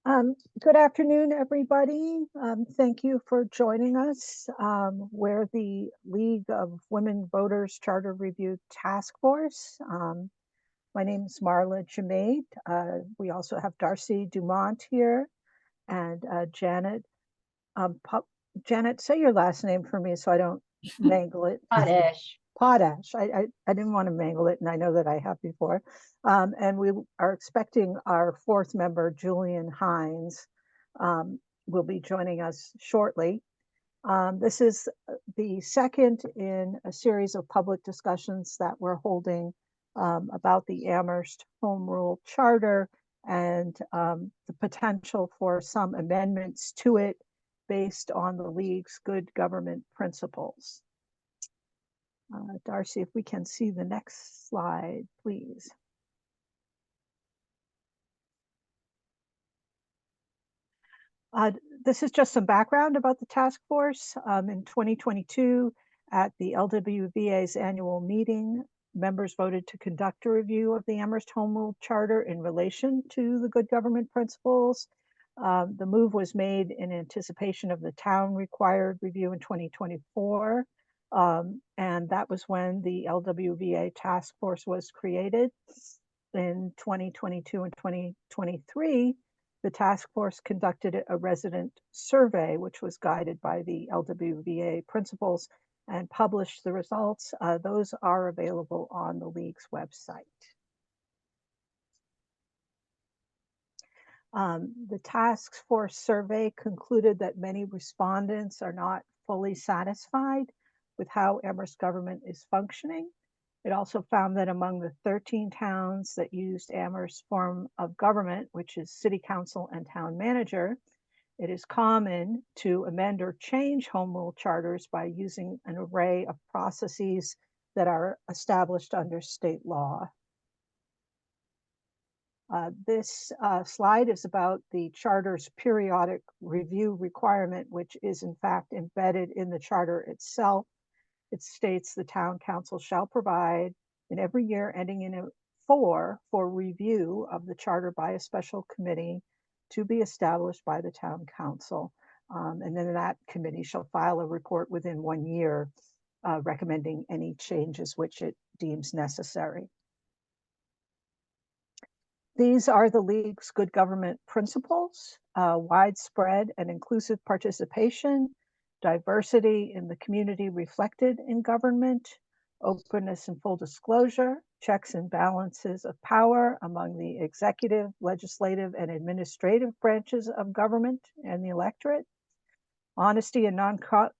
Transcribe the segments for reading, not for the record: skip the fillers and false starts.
Good afternoon, everybody. Thank you for joining us. We're the League of Women Voters Charter Review Task Force. My name is Marla Jamaid. We also have Darcy Dumont here and Janet. Janet, say your last name for me so I don't mangle it. Potash. Potash. I didn't want to mangle it, and I know that I have before. And we are expecting our fourth member, Julian Hines, will be joining us shortly. This is the second in a series of public discussions that we're holding about the Amherst Home Rule Charter and the potential for some amendments to it based on the League's good government principles. Darcy, if we can see the next slide, please. This is just some background about the task force. In 2022, at the LWVA's annual meeting, members voted to conduct a review of the Amherst Home Rule Charter in relation to the good government principles. The move was made in anticipation of the town required review in 2024. And that was when the LWVA task force was created. In 2022 and 2023, the task force conducted a resident survey, which was guided by the LWVA principles, and published the results. Those are available on the League's website. The task force survey concluded that many respondents are not fully satisfied with how Amherst government is functioning. It also found that among the 13 towns that used Amherst's form of government, which is city council and town manager, it is common to amend or change home rule charters by using an array of processes that are established under state law. This slide is about the charter's periodic review requirement, which is in fact embedded in the charter itself. It states the town council shall provide in every year ending in a 4 for review of the charter by a special committee to be established by the town council. And then that committee shall file a report within 1 year recommending any changes which it deems necessary. These are the League's good government principles: widespread and inclusive participation, diversity in the community reflected in government, openness and full disclosure, checks and balances of power among the executive, legislative, and administrative branches of government and the electorate, honesty and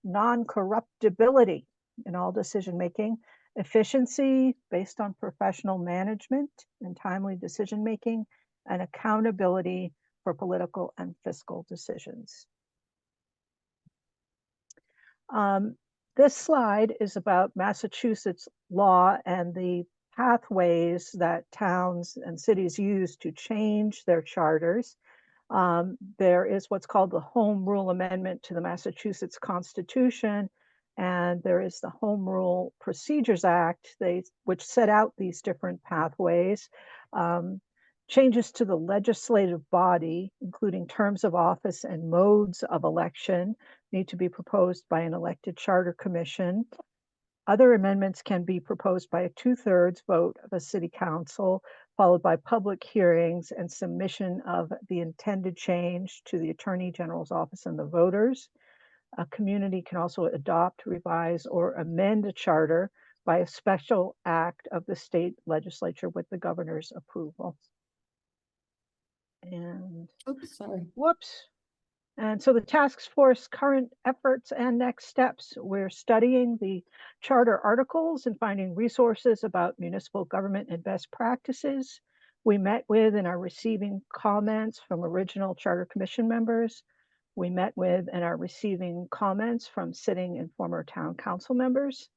non-corruptibility in all decision-making, efficiency based on professional management and timely decision-making, and accountability for political and fiscal decisions. This slide is about Massachusetts law and the pathways that towns and cities use to change their charters. There is what's called the Home Rule Amendment to the Massachusetts Constitution, and there is the Home Rule Procedures Act, which set out these different pathways. Changes to the legislative body, including terms of office and modes of election, need to be proposed by an elected charter commission. Other amendments can be proposed by a 2/3 vote of a city council, followed by public hearings and submission of the intended change to the Attorney General's office and the voters. A community can also adopt, revise, or amend a charter by a special act of the state legislature with the governor's approval. And Oops, sorry. whoops. And so the task force current efforts and next steps: we're studying the charter articles and finding resources about municipal government and best practices. We met with and are receiving comments from original charter commission members. We met with and are receiving comments from sitting and former town council members.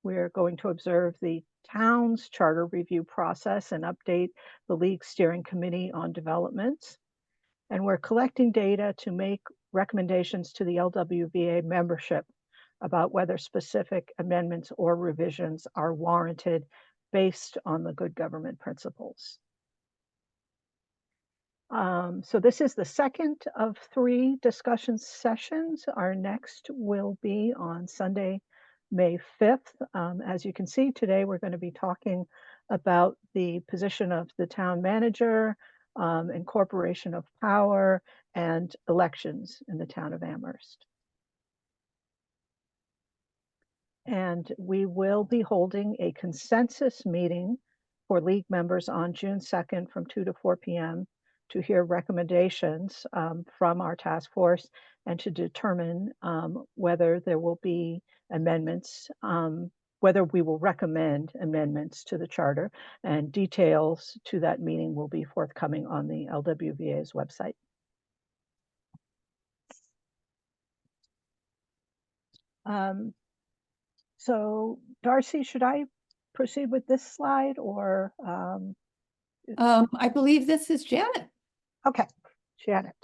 We're going to observe the town's charter review process and update the League Steering Committee on developments. And we're collecting data to make recommendations to the LWVA membership about whether specific amendments or revisions are warranted based on the good government principles. So this is the second of 3 discussion sessions. Our next will be on Sunday, May 5th. As you can see today, we're going to be talking about the position of the town manager, incorporation of power, and elections in the town of Amherst. And we will be holding a consensus meeting for league members on June 2nd from 2 to 4 p.m. to hear recommendations from our task force and to determine whether there will be amendments, whether we will recommend amendments to the charter, and details to that meeting will be forthcoming on the LWVA's website. So Darcy, should I proceed with this slide or? I believe this is Janet. Okay, Janet.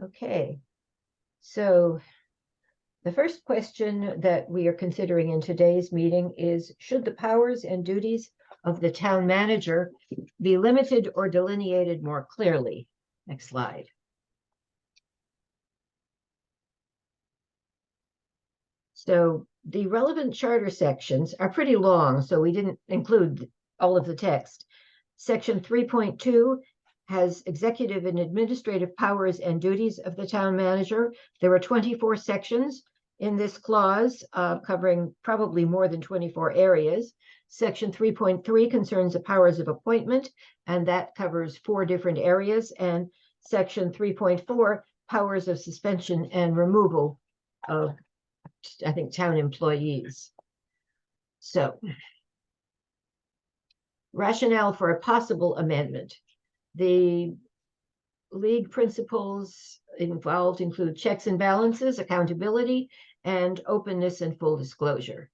Okay, so the first question that we are considering in today's meeting is, should the powers and duties of the town manager be limited or delineated more clearly? Next slide. So the relevant charter sections are pretty long, so we didn't include all of the text. Section 3.2 has executive and administrative powers and duties of the town manager. There are 24 sections in this clause, covering probably more than 24 areas. Section 3.3 concerns the powers of appointment, and that covers 4 different areas. And section 3.4, powers of suspension and removal of, I think, town employees. So, rationale for a possible amendment. The league principles involved include checks and balances, accountability, and openness and full disclosure.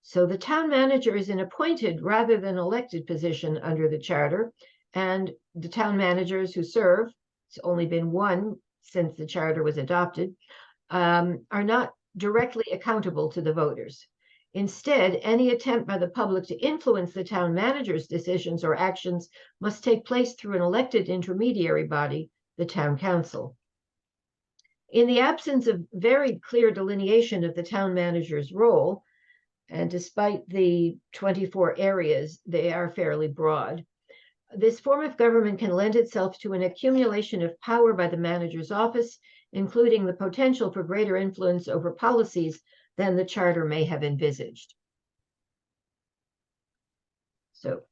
So the town manager is an appointed rather than elected position under the charter, and the town managers who serve, it's only been one since the charter was adopted, are not directly accountable to the voters. Instead, any attempt by the public to influence the town manager's decisions or actions must take place through an elected intermediary body, the town council. In the absence of very clear delineation of the town manager's role, and despite the 24 areas, they are fairly broad, this form of government can lend itself to an accumulation of power by the manager's office, including the potential for greater influence over policies than the charter may have envisaged. So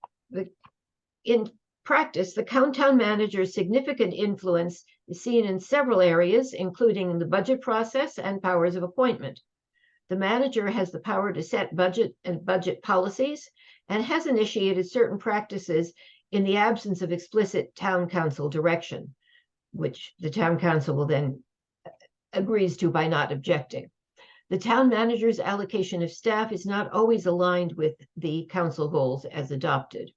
in practice, the town manager's significant influence is seen in several areas, including the budget process and powers of appointment. The manager has the power to set budget and budget policies and has initiated certain practices in the absence of explicit town council direction, which the town council will then agrees to by not objecting. The town manager's allocation of staff is not always aligned with the council goals as adopted.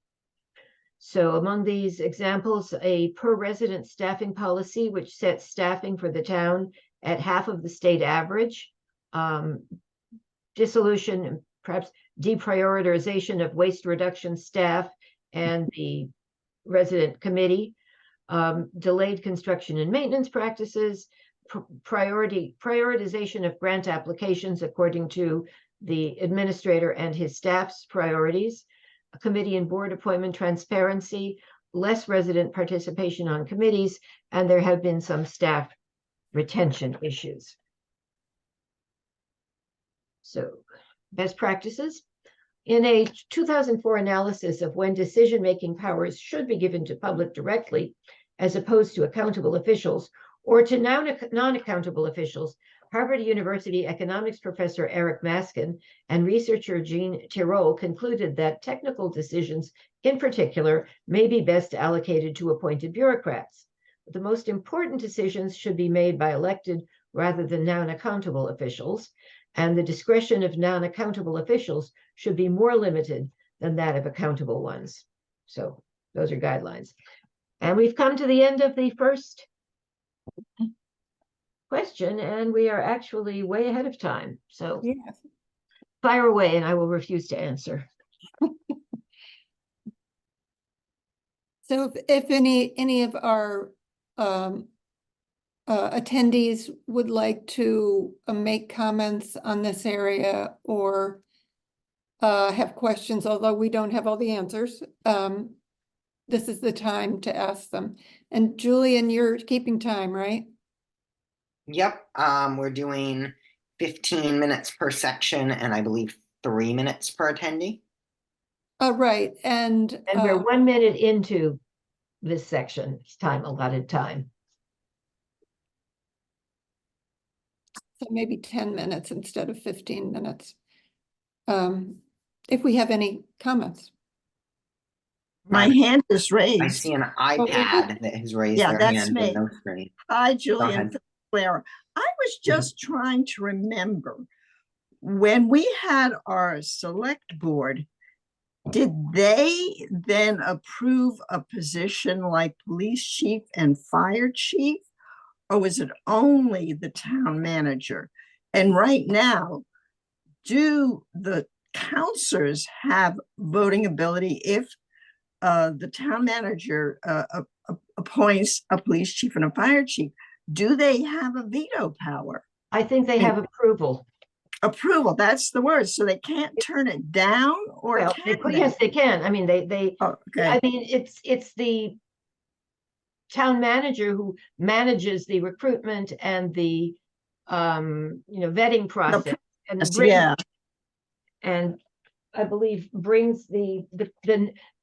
So among these examples, a per resident staffing policy, which sets staffing for the town at half of the state average, dissolution and perhaps deprioritization of waste reduction staff and the resident committee, delayed construction and maintenance practices, prioritization of grant applications according to the administrator and his staff's priorities, a committee and board appointment transparency, less resident participation on committees, and there have been some staff retention issues. So, best practices. In a 2004 analysis of when decision-making powers should be given to public directly, as opposed to accountable officials, or to non-accountable officials, Harvard University economics professor Eric Maskin and researcher Jean Tirole concluded that technical decisions, in particular, may be best allocated to appointed bureaucrats. But the most important decisions should be made by elected rather than non-accountable officials, and the discretion of non-accountable officials should be more limited than that of accountable ones. So those are guidelines. And we've come to the end of the first question, and we are actually way ahead of time. So Yes. fire away, and I will refuse to answer. So if any of our attendees would like to make comments on this area or have questions, although we don't have all the answers, this is the time to ask them. And Julian, you're keeping time, right? Yep, we're doing 15 minutes per section and I believe 3 minutes per attendee. Right, and we're 1 minute into this section, allotted time. so maybe 10 minutes instead of 15 minutes. If we have any comments. My hand is I raised. see an iPad that has raised Yeah, their that's hand me. with no screen. Hi, Julian. ahead. Clara. I was just trying to remember when we had our select board, did they then approve a position like police chief and fire chief? Or was it only the town manager? And right now, do the counselors have voting ability if the town manager appoints a police chief and a fire chief? Do they have a veto power? I think they have approval. Approval, that's the word. So they can't turn it down, or Well, yes, they can. I mean, Oh, okay. I mean, it's the town manager who manages the recruitment and the vetting process and Yeah. and I believe brings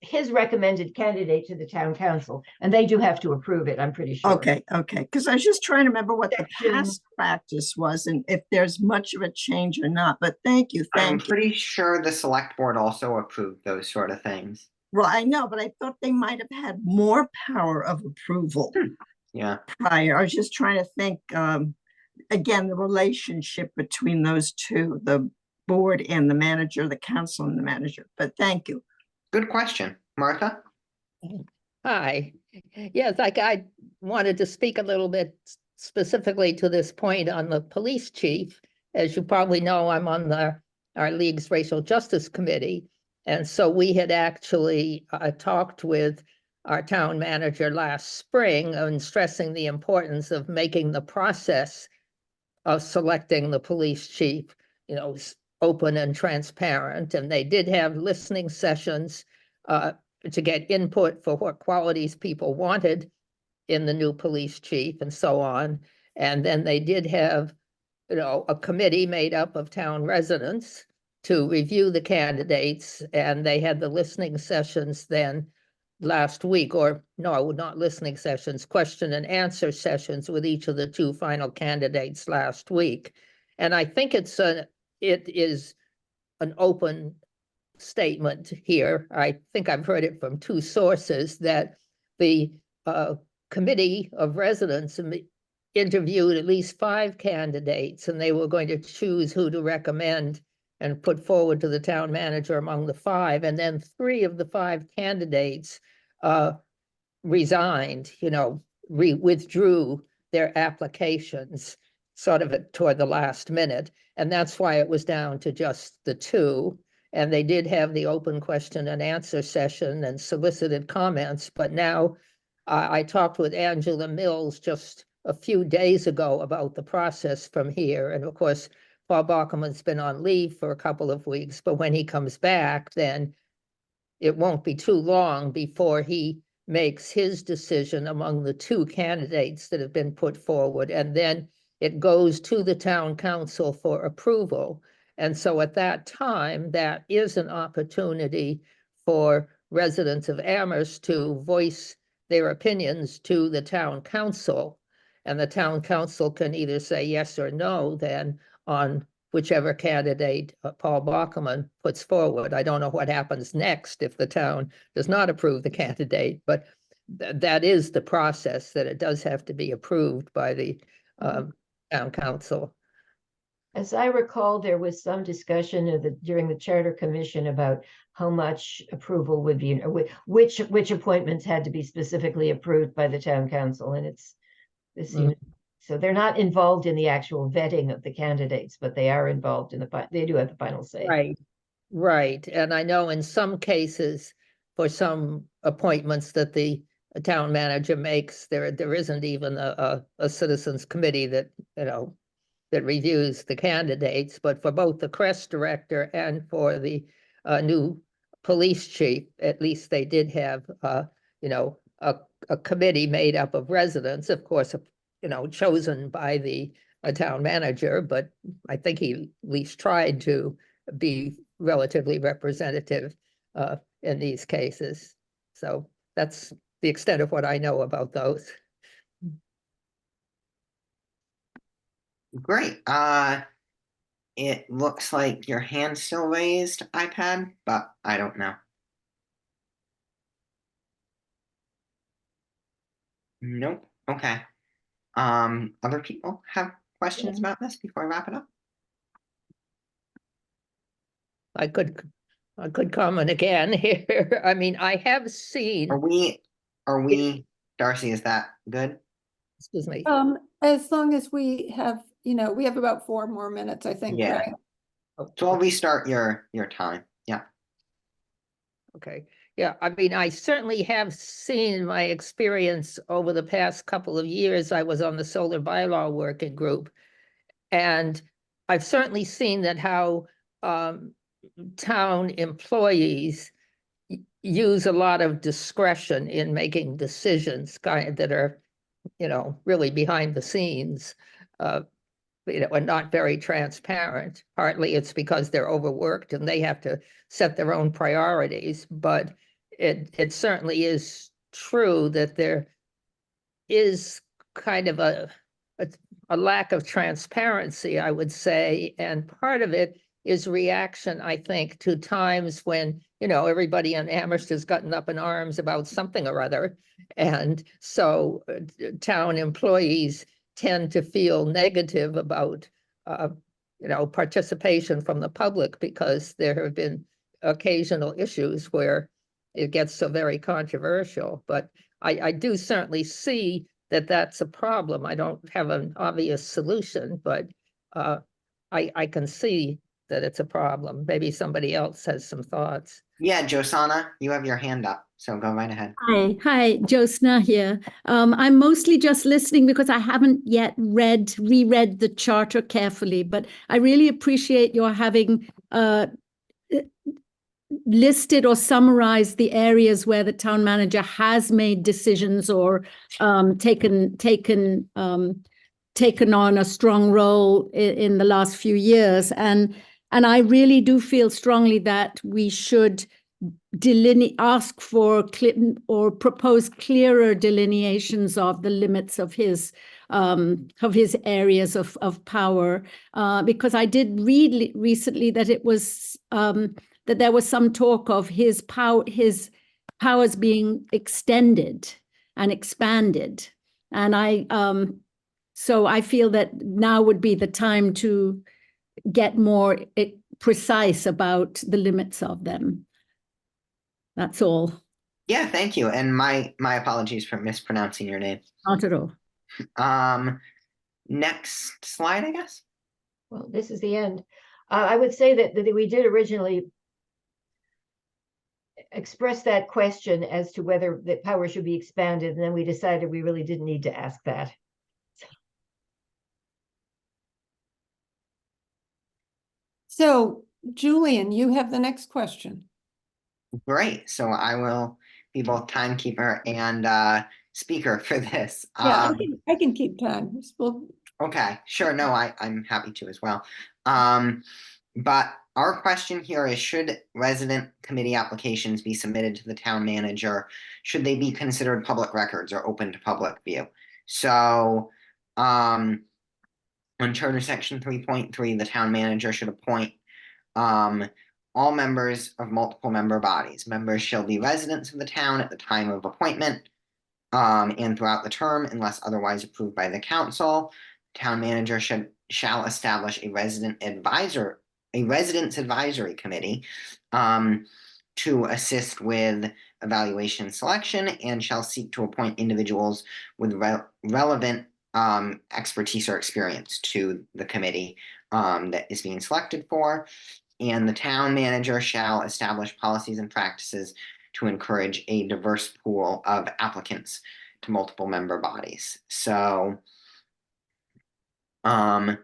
his recommended candidate to the town council, and they do have to approve it, I'm pretty sure. Okay, because I was just trying to remember what the Section- past practice was and if there's much of a change or not. But thank you. I'm pretty sure the select board also approved those sort of things. Well, I know, but I thought they might have had more power of approval Yeah. prior. I was just trying to think, again, the relationship between those two, the board and the manager, the council and the manager. But thank you. Good question. Martha? Hi. Yes, I wanted to speak a little bit specifically to this point on the police chief. As you probably know, I'm on our league's racial justice committee. And so we had actually talked with our town manager last spring and stressing the importance of making the process of selecting the police chief, open and transparent. And they did have listening sessions to get input for what qualities people wanted in the new police chief and so on. And then they did have, a committee made up of town residents to review the candidates. And they had the listening sessions then last week, or no, not listening sessions, question and answer sessions with each of the two final candidates last week. And I think it is an open statement here. I think I've heard it from two sources that the committee of residents interviewed at least 5 candidates, and they were going to choose who to recommend and put forward to the town manager among the 5. And then 3 of the 5 candidates resigned, withdrew their applications sort of toward the last minute. And that's why it was down to just the 2. And they did have the open question and answer session and solicited comments. But now I talked with Angela Mills just a few days ago about the process from here. And of course, Paul Bockelman's been on leave for a couple of weeks, but when he comes back, then it won't be too long before he makes his decision among the 2 candidates that have been put forward. And then it goes to the town council for approval. And so at that time, that is an opportunity for residents of Amherst to voice their opinions to the town council. And the town council can either say yes or no then on whichever candidate Paul Bockelman puts forward. I don't know what happens next if the town does not approve the candidate, but that is the process, that it does have to be approved by the town council. As I recall, there was some discussion during the Charter Commission about how much approval would be, which appointments had to be specifically approved by the town council. And so they're not involved in the actual vetting of the candidates, but they are involved in they do have the final say. Right. And I know in some cases, for some appointments that the town manager makes, there isn't even a citizens committee that, that reviews the candidates, but for both the CREST director and for the new police chief, at least they did have, a committee made up of residents, of course, chosen by the town manager, but I think he at least tried to be relatively representative in these cases. So that's the extent of what I know about those. Great. It looks like your hand's still raised, iPad, but I don't know. Nope. Okay. Other people have questions about this before I wrap it up? I could comment again here. I mean, I have seen, Are we, Darcy, is that good? excuse me. As long as we have, we have about 4 more minutes, I think, Yeah. right? So I'll restart your time. Yeah. Okay, yeah, I mean, I certainly have seen my experience over the past couple of years. I was on the solar bylaw working group. And I've certainly seen that how town employees use a lot of discretion in making decisions that are, really behind the scenes. And not very transparent. Partly it's because they're overworked and they have to set their own priorities, but it certainly is true that there is kind of a lack of transparency, I would say, and part of it is reaction, I think, to times when, everybody in Amherst has gotten up in arms about something or other, and so town employees tend to feel negative about, participation from the public because there have been occasional issues where it gets so very controversial. But I do certainly see that that's a problem. I don't have an obvious solution, but I can see that it's a problem. Maybe somebody else has some thoughts. Yeah, Josana, you have your hand up, so go right ahead. Hi, Josna here. I'm mostly just listening because I haven't yet reread the charter carefully, but I really appreciate your having listed or summarized the areas where the town manager has made decisions or taken on a strong role in the last few years. And I really do feel strongly that we should ask for or propose clearer delineations of the limits of his areas of power, because I did read recently that it was that there was some talk of his powers being extended and expanded, and so I feel that now would be the time to get more precise about the limits of them. That's all. Yeah, thank you. And my apologies for mispronouncing your name. Not at all. Next slide, I guess. Well, this is the end. I would say that we did originally express that question as to whether the power should be expanded, and then we decided we really didn't need to ask that. So, Julian, you have the next question. Great. So I will be both timekeeper and speaker for this. Yeah, I can keep time. Okay, sure. No, I'm happy to as well. But our question here is, should resident committee applications be submitted to the town manager? Should they be considered public records or open to public view? So on Charter Section 3.3, the town manager should appoint all members of multiple member bodies. Members shall be residents of the town at the time of appointment and throughout the term, unless otherwise approved by the council. Town manager shall establish a residence advisory committee to assist with evaluation selection, and shall seek to appoint individuals with relevant expertise or experience to the committee that is being selected for. And the town manager shall establish policies and practices to encourage a diverse pool of applicants to multiple member bodies. So a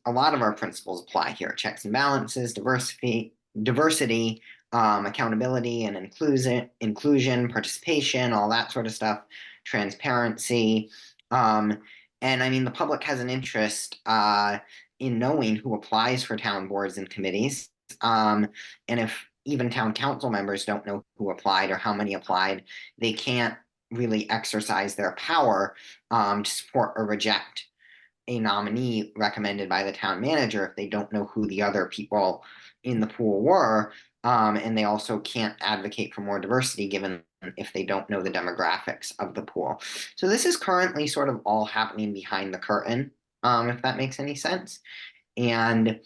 lot of our principles apply here: checks and balances, diversity, accountability and inclusion, participation, all that sort of stuff, transparency. And I mean, the public has an interest in knowing who applies for town boards and committees. And if even town council members don't know who applied or how many applied, they can't really exercise their power to support or reject a nominee recommended by the town manager if they don't know who the other people in the pool were. And they also can't advocate for more diversity given if they don't know the demographics of the pool. So this is currently sort of all happening behind the curtain, if that makes any sense. And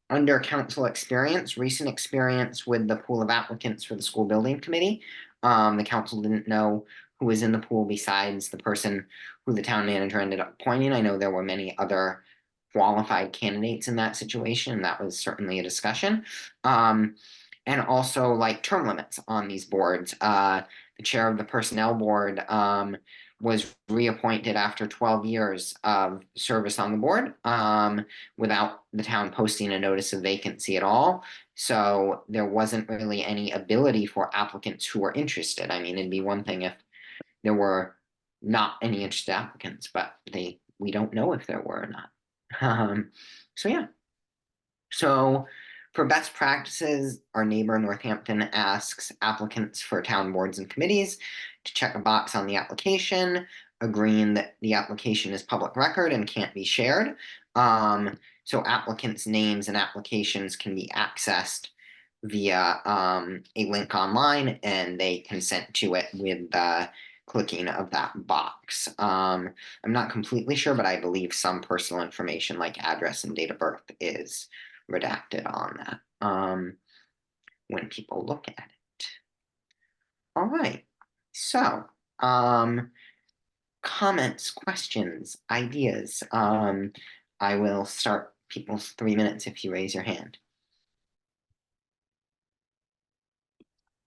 under council experience, recent experience with the pool of applicants for the school building committee, the council didn't know who was in the pool besides the person who the town manager ended up appointing. I know there were many other qualified candidates in that situation, and that was certainly a discussion. And also like term limits on these boards. The chair of the personnel board was reappointed after 12 years of service on the board without the town posting a notice of vacancy at all. So there wasn't really any ability for applicants who were interested. I mean, it'd be one thing if there were not any interested applicants, but we don't know if there were or not. So yeah. So for best practices, our neighbor Northampton asks applicants for town boards and committees to check a box on the application, agreeing that the application is public record and can't be shared. So applicants' names and applications can be accessed via a link online, and they consent to it with the clicking of that box. I'm not completely sure, but I believe some personal information like address and date of birth is redacted on that when people look at it. All right, so comments, questions, ideas. I will start people's 3 minutes if you raise your hand.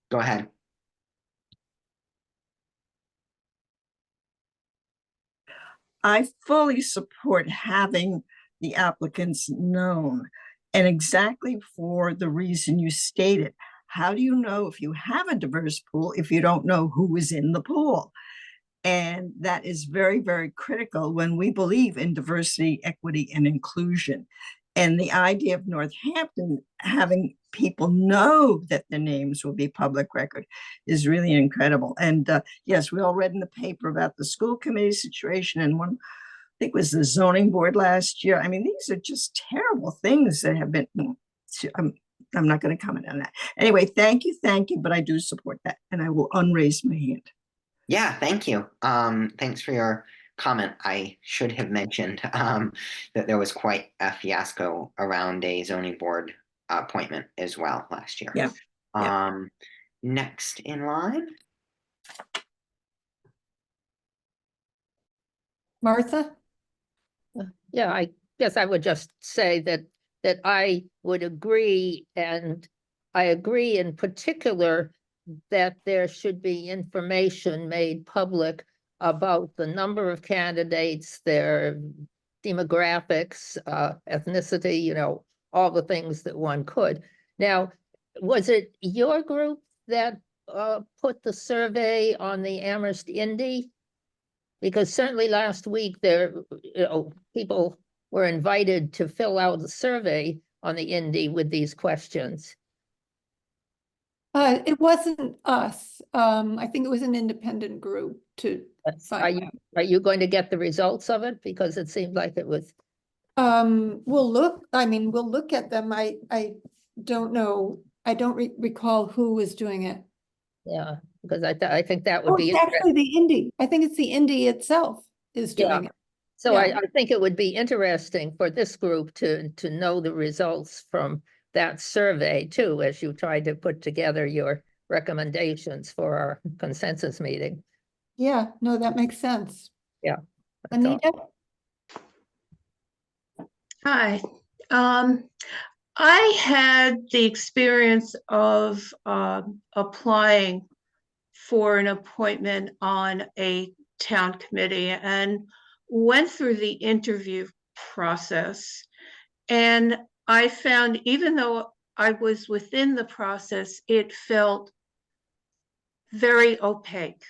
Go ahead. I fully support having the applicants known, and exactly for the reason you stated. How do you know if you have a diverse pool if you don't know who is in the pool? And that is very, very critical when we believe in diversity, equity, and inclusion. And the idea of Northampton having people know that the names will be public record is really incredible. And yes, we all read in the paper about the school committee situation, and one, I think it was the zoning board last year. I mean, these are just terrible things that have been, I'm not going to comment on that. Anyway, thank you, but I do support that, and I will unraise my hand. Yeah, thank you. Thanks for your comment. I should have mentioned that there was quite a fiasco around a zoning board appointment as well last year. Yeah. Next in line. Martha? Yeah, I guess I would just say that I would agree, and I agree in particular that there should be information made public about the number of candidates, their demographics, ethnicity, you know, all the things that one could. Now, was it your group that put the survey on the Amherst Indy? Because certainly last week there, you know, people were invited to fill out the survey on the Indy with these questions. It wasn't us. I think it was an independent group to find out. Are you going to get the results of it? Because it seemed like it was. We'll look at them. I don't know. I don't recall who was doing it. Yeah, because I think that would Oh, be it's actually the Indy. I think it's the Indy itself is doing it. So yeah. I think it would be interesting for this group to know the results from that survey too, as you try to put together your recommendations for our consensus meeting. Yeah, no, that makes sense. Yeah. that's all. Anita? Hi. I had the experience of applying for an appointment on a town committee and went through the interview process. And I found, even though I was within the process, it felt very opaque.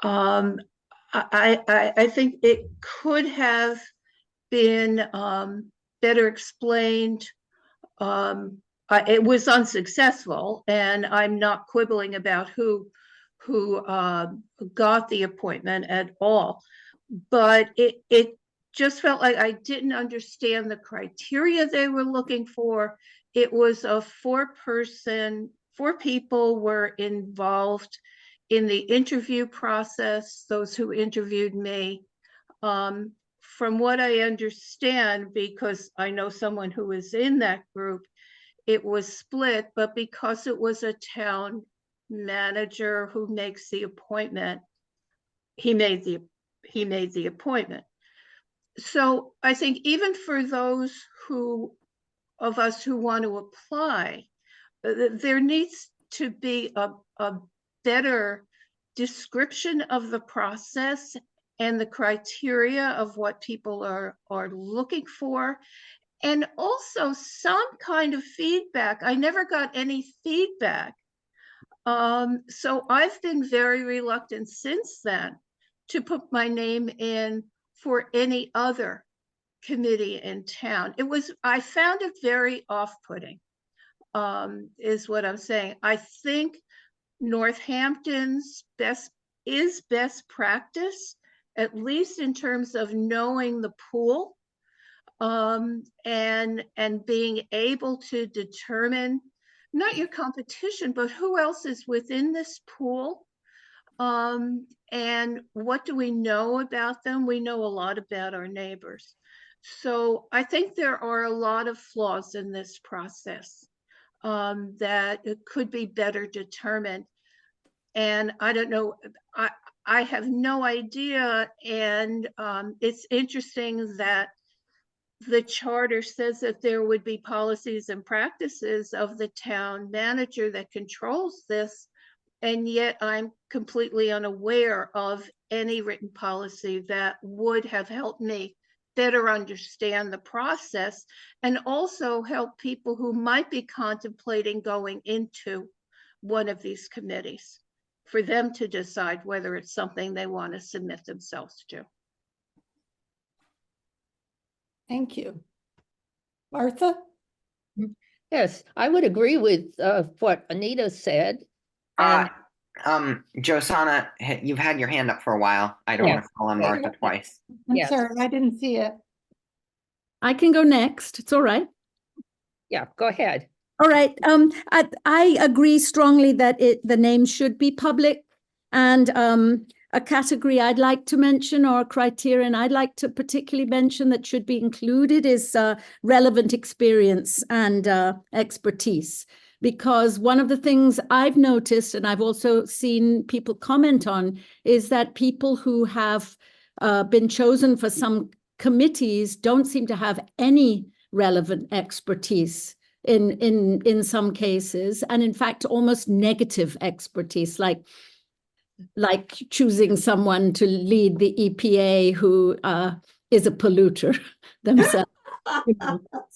I think it could have been better explained. It was unsuccessful, and I'm not quibbling about who got the appointment at all. But it just felt like I didn't understand the criteria they were looking for. It was a 4-person, 4 people were involved in the interview process, those who interviewed me. From what I understand, because I know someone who was in that group, it was split, but because it was a town manager who makes the appointment, he made the appointment. So I think even for those of us who want to apply, there needs to be a better description of the process and the criteria of what people are looking for, and also some kind of feedback. I never got any feedback. So I've been very reluctant since then to put my name in for any other committee in town. I found it very off-putting, is what I'm saying. I think Northampton's best practice, at least in terms of knowing the pool, and being able to determine not your competition, but who else is within this pool, and what do we know about them? We know a lot about our neighbors. So I think there are a lot of flaws in this process that it could be better determined. And I don't know, I have no idea. And it's interesting that the charter says that there would be policies and practices of the town manager that controls this. And yet I'm completely unaware of any written policy that would have helped me better understand the process, and also help people who might be contemplating going into one of these committees, for them to decide whether it's something they want to submit themselves to. Thank you. Martha? Yes, I would agree with what Anita said. And Josana, you've had your hand up for a while. I don't want to call on Martha twice. I'm Yes. sorry, I didn't see it. I can go next. It's all right. yeah, go ahead. All right. I agree strongly that the name should be public, and a category I'd like to mention, or a criterion I'd like to particularly mention that should be included, is relevant experience and expertise. Because one of the things I've noticed, and I've also seen people comment on, is that people who have been chosen for some committees don't seem to have any relevant expertise in some cases, and in fact almost negative expertise, like choosing someone to lead the EPA who is a polluter themselves.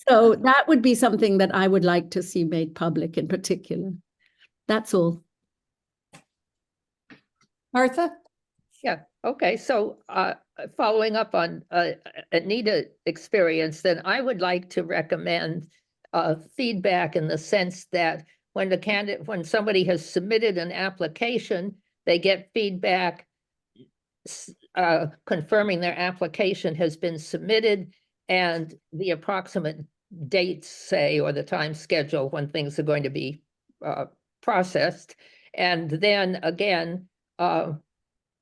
So that would be something that I would like to see made public in particular. That's all. Martha? Yeah, okay, so following up on Anita's experience, then I would like to recommend feedback in the sense that when somebody has submitted an application, they get feedback confirming their application has been submitted and the approximate dates, say, or the time schedule when things are going to be processed. And then again, at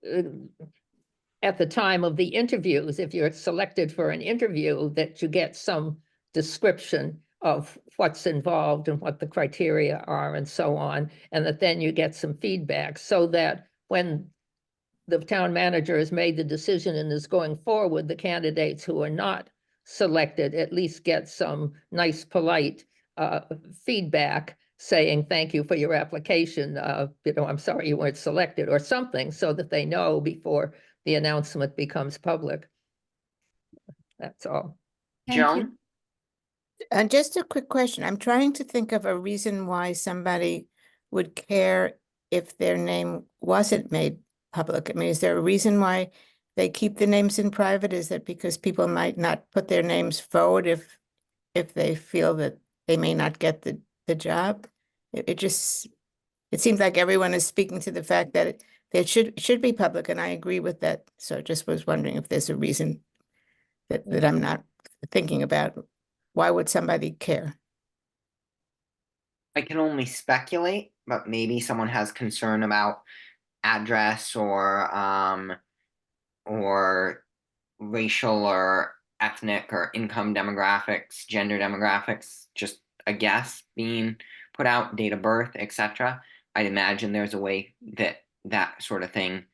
the time of the interviews, if you're selected for an interview, that you get some description of what's involved and what the criteria are and so on, and that then you get some feedback, so that when the town manager has made the decision and is going forward, the candidates who are not selected, at least get some nice polite feedback saying, thank you for your application. I'm sorry you weren't selected, or something, so that they know before the announcement becomes public. That's all. Thank you. Joan? Just a quick question. I'm trying to think of a reason why somebody would care if their name wasn't made public. I mean, is there a reason why they keep the names in private? Is that because people might not put their names forward if they feel that they may not get the job? It seems like everyone is speaking to the fact that it should be public, and I agree with that. So I just was wondering if there's a reason that I'm not thinking about. Why would somebody care? I can only speculate, but maybe someone has concern about address or racial or ethnic or income demographics, gender demographics, just a guess being put out, date of birth, etc. I'd imagine there's a way that sort of thing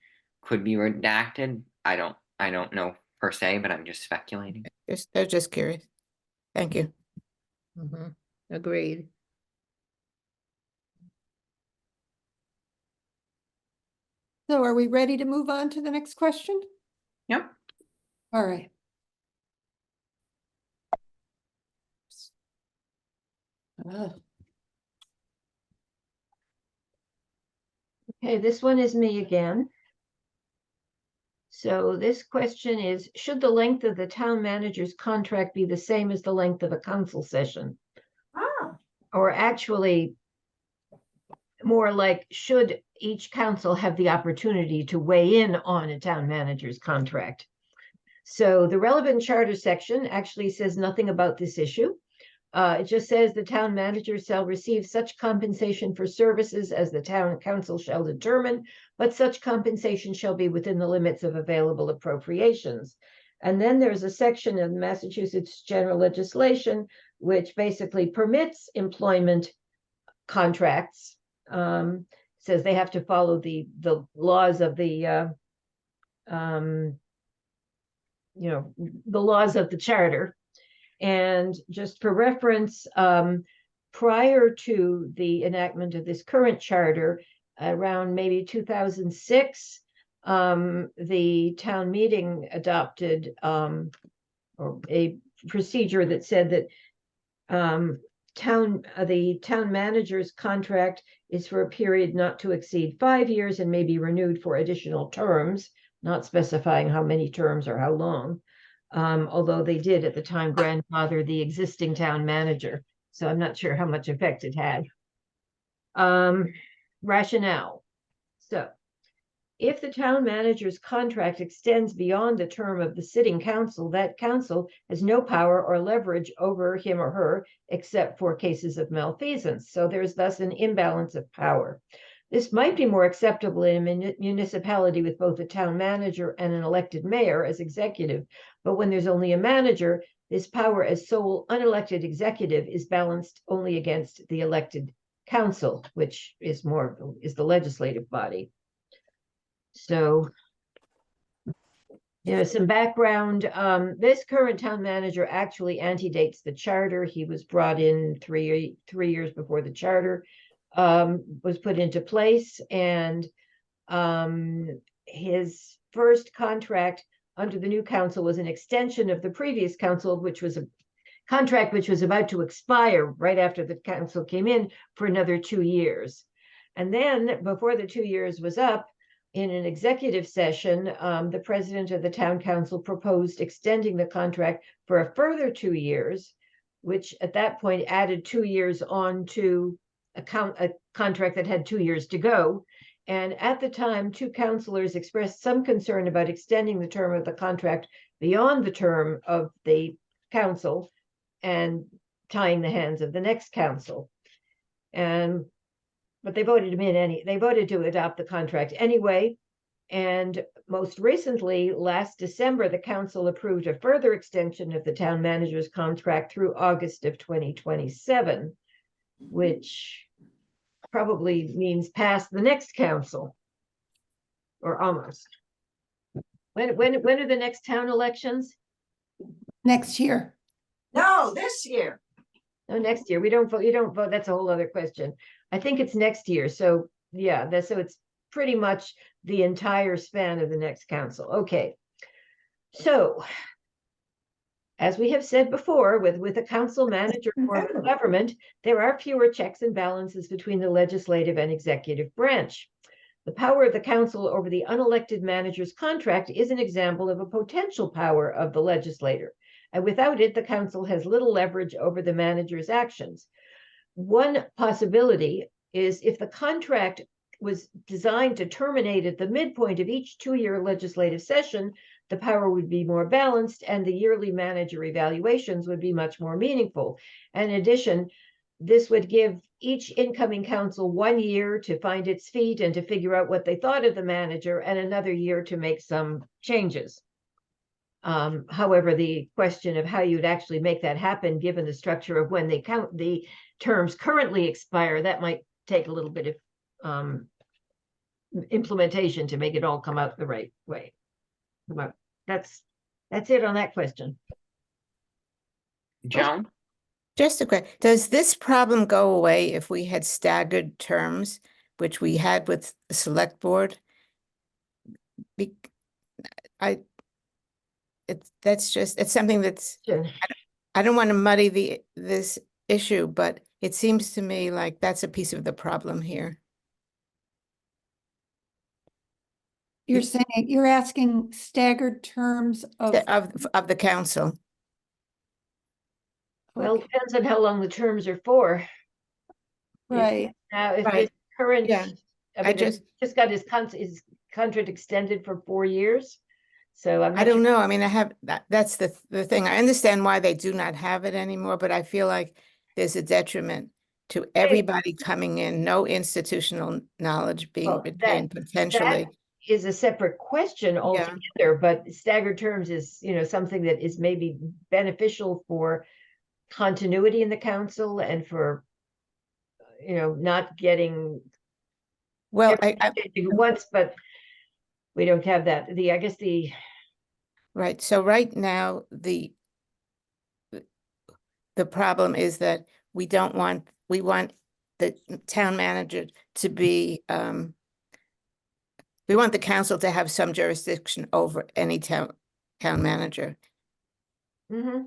could be redacted. I don't know per se, but I'm just speculating. I was just curious. Thank you. Mhm. Agreed. So are we ready to move on to the next question? Yep. All right. Okay, this one is me again. So this question is, should the length of the town manager's contract be the same as the length of a council session? Or actually, more like, should each council have the opportunity to weigh in on a town manager's contract? So the relevant charter section actually says nothing about this issue. It just says the town manager shall receive such compensation for services as the town council shall determine, but such compensation shall be within the limits of available appropriations. And then there's a section of Massachusetts general legislation, which basically permits employment contracts. Says they have to follow the laws of the the laws of the charter. And just for reference, prior to the enactment of this current charter, around maybe 2006, the town meeting adopted or a procedure that said that the town manager's contract is for a period not to exceed 5 years and may be renewed for additional terms, not specifying how many terms or how long. Although they did at the time grandfather the existing town manager. So I'm not sure how much effect it had. Rationale. So if the town manager's contract extends beyond the term of the sitting council, that council has no power or leverage over him or her except for cases of malfeasance. So there's thus an imbalance of power. This might be more acceptable in a municipality with both a town manager and an elected mayor as executive. But when there's only a manager, this power as sole unelected executive is balanced only against the elected council, which is the legislative body. So, some background. This current town manager actually antedates the charter. He was brought in three years before the charter was put into place, and his first contract under the new council was an extension of the previous council, which was a contract which was about to expire right after the council came in for another 2 years. And then before the 2 years was up, in an executive session, the president of the town council proposed extending the contract for a further 2 years, which at that point added 2 years on to a contract that had 2 years to go. And at the time, two councilors expressed some concern about extending the term of the contract beyond the term of the council and tying the hands of the next council. But they voted to adopt the contract anyway. And most recently, last December, the council approved a further extension of the town manager's contract through August of 2027, which probably means past the next council, or almost. When are the next town elections? Next year. No, this year. No, next year. We don't vote. You don't vote. That's a whole other question. I think it's next year. So yeah, so it's pretty much the entire span of the next council. Okay. So as we have said before, with a council manager form of government, there are fewer checks and balances between the legislative and executive branch. The power of the council over the unelected manager's contract is an example of a potential power of the legislator. And without it, the council has little leverage over the manager's actions. One possibility is if the contract was designed to terminate at the midpoint of each 2-year legislative session, the power would be more balanced and the yearly manager evaluations would be much more meaningful. And in addition, this would give each incoming council 1 year to find its feet and to figure out what they thought of the manager, and another year to make some changes. However, the question of how you'd actually make that happen, given the structure of when the terms currently expire, that might take a little bit of implementation to make it all come out the right way. But that's it on that question. Joan? Just a quick, does this problem go away if we had staggered terms, which we had with the select board? It's something that's, I don't want to muddy this issue, but it seems to me like that's a piece of the problem here. You're saying, you're asking staggered terms of. Of the council. Well, it depends on how long the terms are for. Right. Now, if Right. this current, Yeah. I mean, just got his contract extended for 4 years. So I don't know. I mean, that's the thing. I understand why they do not have it anymore, but I feel like there's a detriment to everybody coming in, no institutional knowledge being retained potentially. That is a separate question altogether, but staggered terms is, something that is maybe beneficial for continuity in the council and for, not getting Well, once, but we don't have that. Right. So right now, the problem is that we want the town manager to be, we want the council to have some jurisdiction over any town manager. Mm-hmm.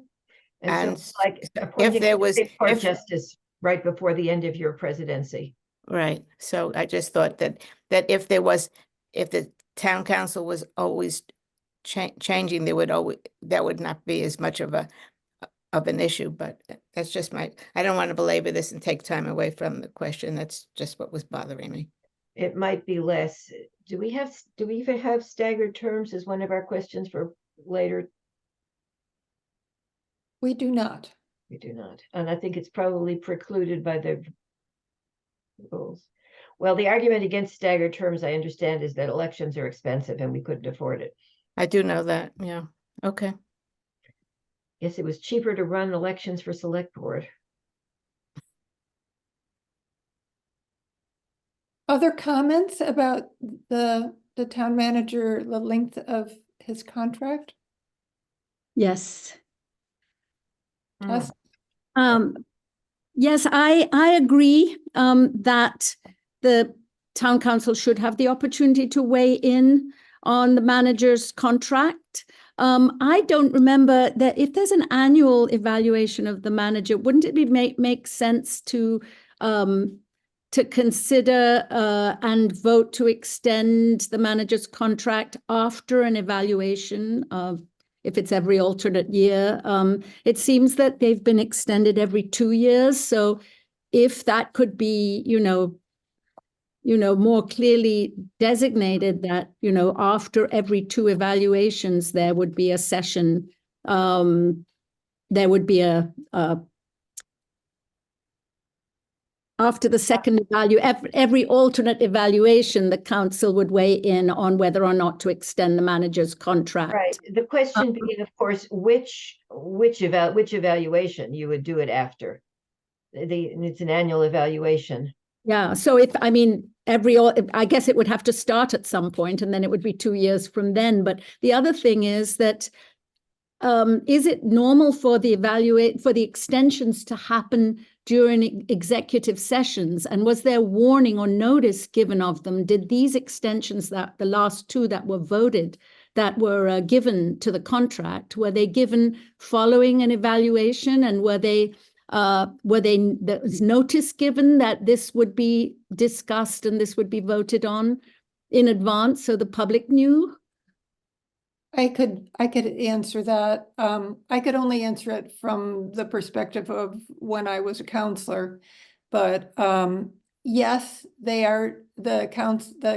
And so, like, if there was justice right before the end of your presidency. Right. So I just thought that if the town council was always changing, that would not be as much of an issue, but that's just I don't want to belabor this and take time away from the question. That's just what was bothering me. It might be less. Do we even have staggered terms as one of our questions for later? We do not. We do not. And I think it's probably precluded by the rules. Well, the argument against staggered terms, I understand, is that elections are expensive and we couldn't afford it. I do know that. Yeah. Okay. Yes, it was cheaper to run elections for select board. Other comments about the town manager, the length of his contract? Yes. Us? Yes, I agree that the town council should have the opportunity to weigh in on the manager's contract. I don't remember that if there's an annual evaluation of the manager, wouldn't it make sense to consider and vote to extend the manager's contract after an evaluation of, if it's every alternate year? It seems that they've been extended every 2 years. So if that could be, more clearly designated that, after every 2 evaluations, there would be a session, there would be after the second every alternate evaluation, the council would weigh in on whether or not to extend the manager's contract. Right. The question being, of course, which evaluation you would do it after. It's an annual evaluation. Yeah. So I guess it would have to start at some point, and then it would be 2 years from then. But the other thing is that is it normal for the extensions to happen during executive sessions? And was there warning or notice given of them? Did these extensions, that the last two that were voted, that were given to the contract, were they given following an evaluation? And were there was notice given that this would be discussed and this would be voted on in advance so the public knew? I could answer that. I could only answer it from the perspective of when I was a counselor, but yes, they are the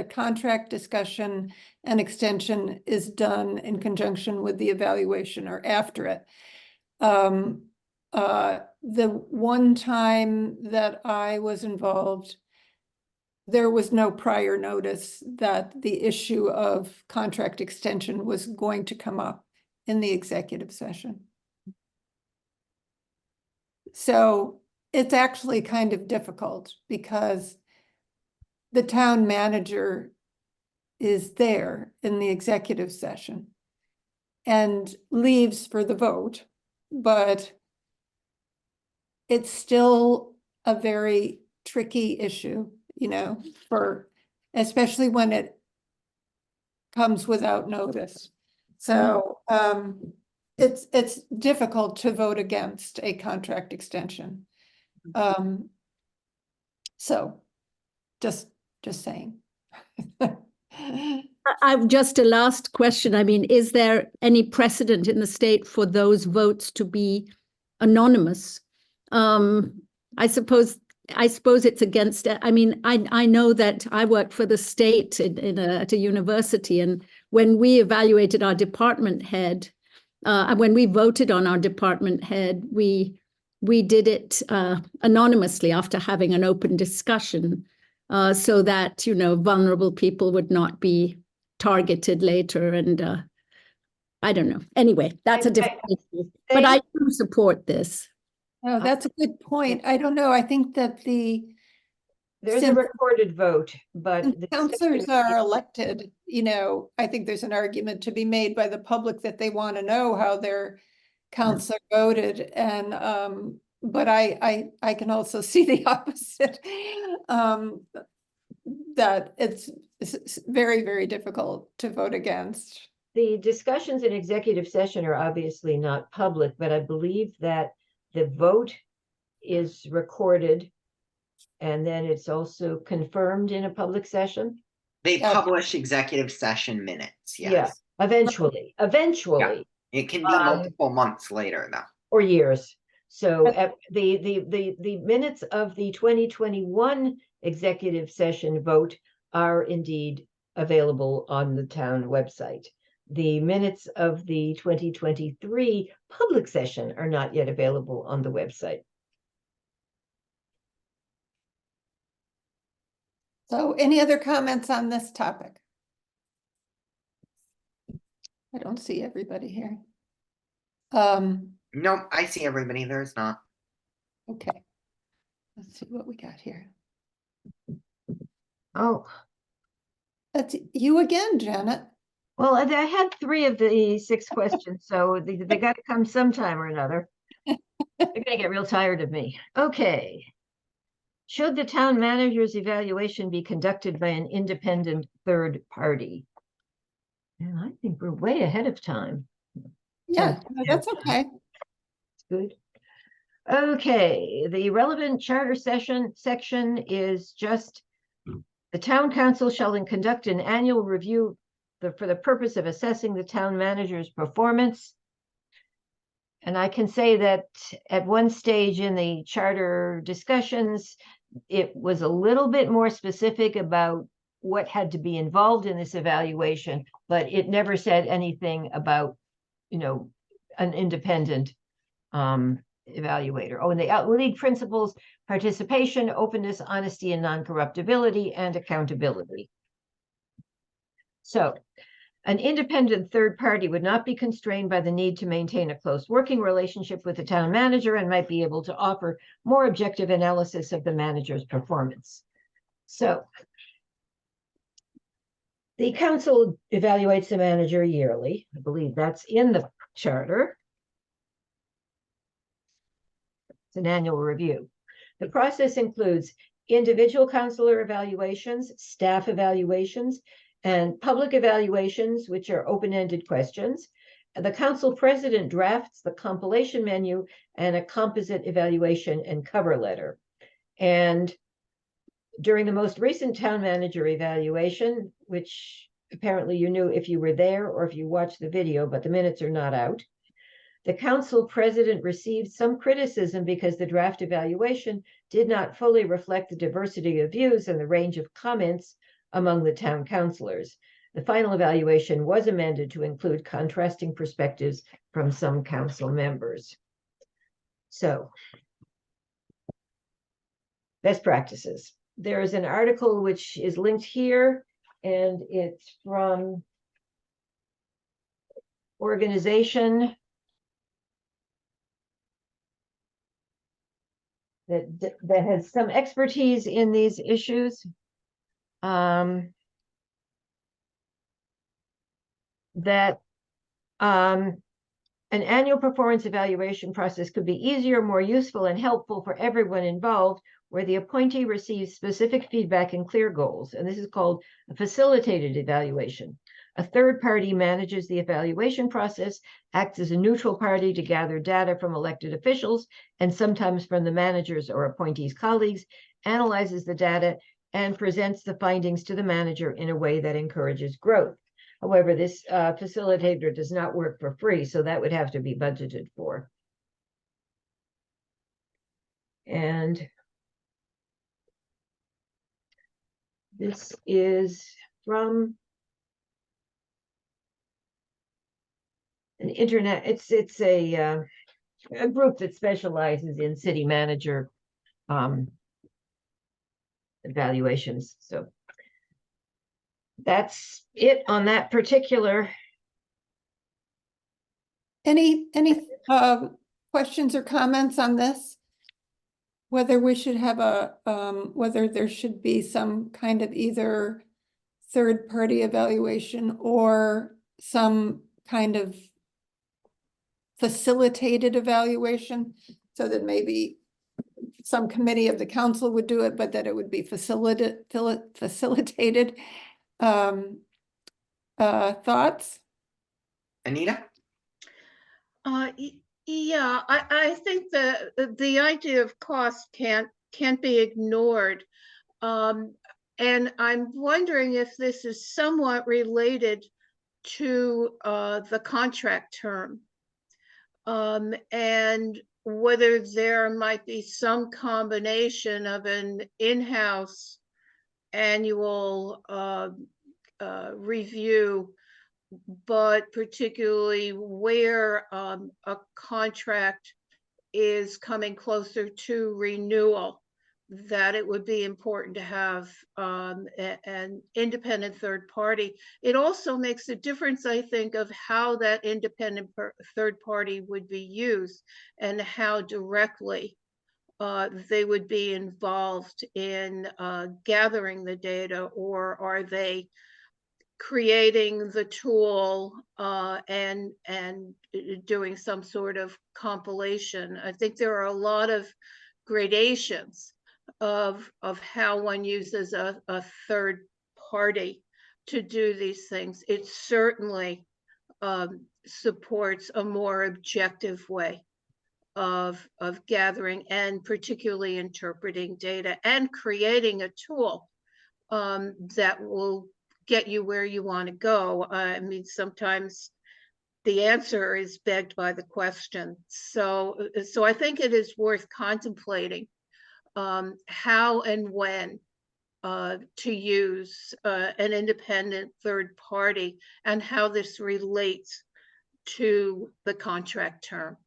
contract discussion and extension is done in conjunction with the evaluation or after it. The one time that I was involved, there was no prior notice that the issue of contract extension was going to come up in the executive session. So it's actually kind of difficult because the town manager is there in the executive session and leaves for the vote, but it's still a very tricky issue, you know, especially when it comes without notice. So it's difficult to vote against a contract extension. So just saying. I've just a last question. I mean, is there any precedent in the state for those votes to be anonymous? I suppose it's against, I mean, I know that I worked for the state at a university, and when we evaluated our department head, and when we voted on our department head, we did it anonymously after having an open discussion, so that, you know, vulnerable people would not be targeted later. And I don't know. Anyway, that's a different issue. But I do support this. Oh, that's a good point. I don't know. I think that There's a recorded vote, but the counselors are elected, you know, I think there's an argument to be made by the public that they want to know how their counselor voted. And but I can also see the opposite, that it's very, very difficult to vote against. The discussions in executive session are obviously not public, but I believe that the vote is recorded and then it's also confirmed in a public session. They publish executive session minutes, yes. Yeah, eventually. Yeah. It can be multiple months later, though. Or years. So the minutes of the 2021 executive session vote are indeed available on the town website. The minutes of the 2023 public session are not yet available on the website. So any other comments on this topic? I don't see everybody here. Nope, I see everybody. There's not. Okay. Let's see what we got here. Oh. That's you again, Janet. Well, I had 3 of the 6 questions, so they got to come sometime or another. They're going to get real tired of me. Okay. Should the town manager's evaluation be conducted by an independent third party? And I think we're way ahead of time. Yeah, no, that's okay. Good. Okay, the relevant charter section is just the town council shall conduct an annual review for the purpose of assessing the town manager's performance. And I can say that at one stage in the charter discussions, it was a little bit more specific about what had to be involved in this evaluation, but it never said anything about, you know, an independent evaluator. Oh, and the league principles: participation, openness, honesty, and non-corruptibility, and accountability. So an independent third party would not be constrained by the need to maintain a close working relationship with the town manager and might be able to offer more objective analysis of the manager's performance. So the council evaluates the manager yearly. I believe that's in the charter. It's an annual review. The process includes individual counselor evaluations, staff evaluations, and public evaluations, which are open-ended questions. The council president drafts the compilation menu and a composite evaluation and cover letter. And during the most recent town manager evaluation, which apparently you knew if you were there or if you watched the video, but the minutes are not out, the council president received some criticism because the draft evaluation did not fully reflect the diversity of views and the range of comments among the town councilors. The final evaluation was amended to include contrasting perspectives from some council members. So, best practices. There is an article which is linked here, and it's from organization that has some expertise in these issues. An annual performance evaluation process could be easier, more useful, and helpful for everyone involved, where the appointee receives specific feedback and clear goals. And this is called a facilitated evaluation. A third party manages the evaluation process, acts as a neutral party to gather data from elected officials and sometimes from the managers or appointees' colleagues, analyzes the data, and presents the findings to the manager in a way that encourages growth. However, this facilitator does not work for free, so that would have to be budgeted for. And this is from an internet, it's a group that specializes in city manager evaluations. So that's it on that particular. Any questions or comments on this? Whether we should have whether there should be some kind of either third-party evaluation or some kind of facilitated evaluation, so that maybe some committee of the council would do it, but that it would be facilitated. Thoughts? Anita? Yeah, I think the idea of cost can't be ignored. And I'm wondering if this is somewhat related to the contract term. And whether there might be some combination of an in-house annual review, but particularly where a contract is coming closer to renewal, that it would be important to have an independent third party. It also makes a difference, I think, of how that independent third party would be used and how directly they would be involved in gathering the data, or are they creating the tool and doing some sort of compilation. I think there are a lot of gradations of how one uses a third party to do these things. It certainly supports a more objective way of gathering and particularly interpreting data and creating a tool that will get you where you want to go. I mean, sometimes the answer is begged by the question. So I think it is worth contemplating how and when to use an independent third party and how this relates to the contract term.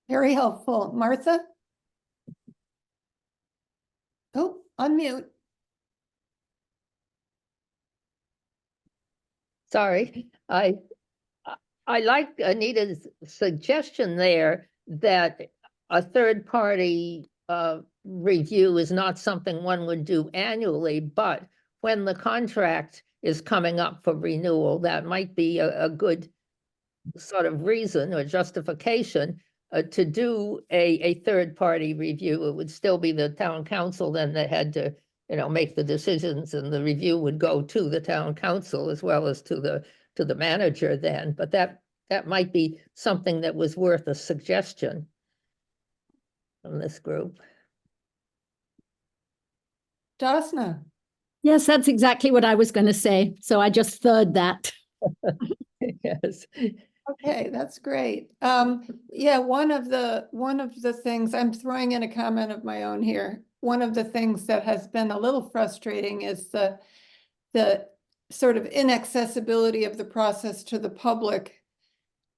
Very helpful. Martha? Oh, unmute. Sorry, I like Anita's suggestion there that a third party review is not something one would do annually, but when the contract is coming up for renewal, that might be a good sort of reason or justification to do a third-party review. It would still be the town council then that had to, make the decisions, and the review would go to the town council as well as to the manager then. But that might be something that was worth a suggestion from this group. Jasna. Yes, that's exactly what I was going to say. So I just third that. Yes. Okay, that's great. Yeah, one of the things, I'm throwing in a comment of my own here. One of the things that has been a little frustrating is the sort of inaccessibility of the process to the public,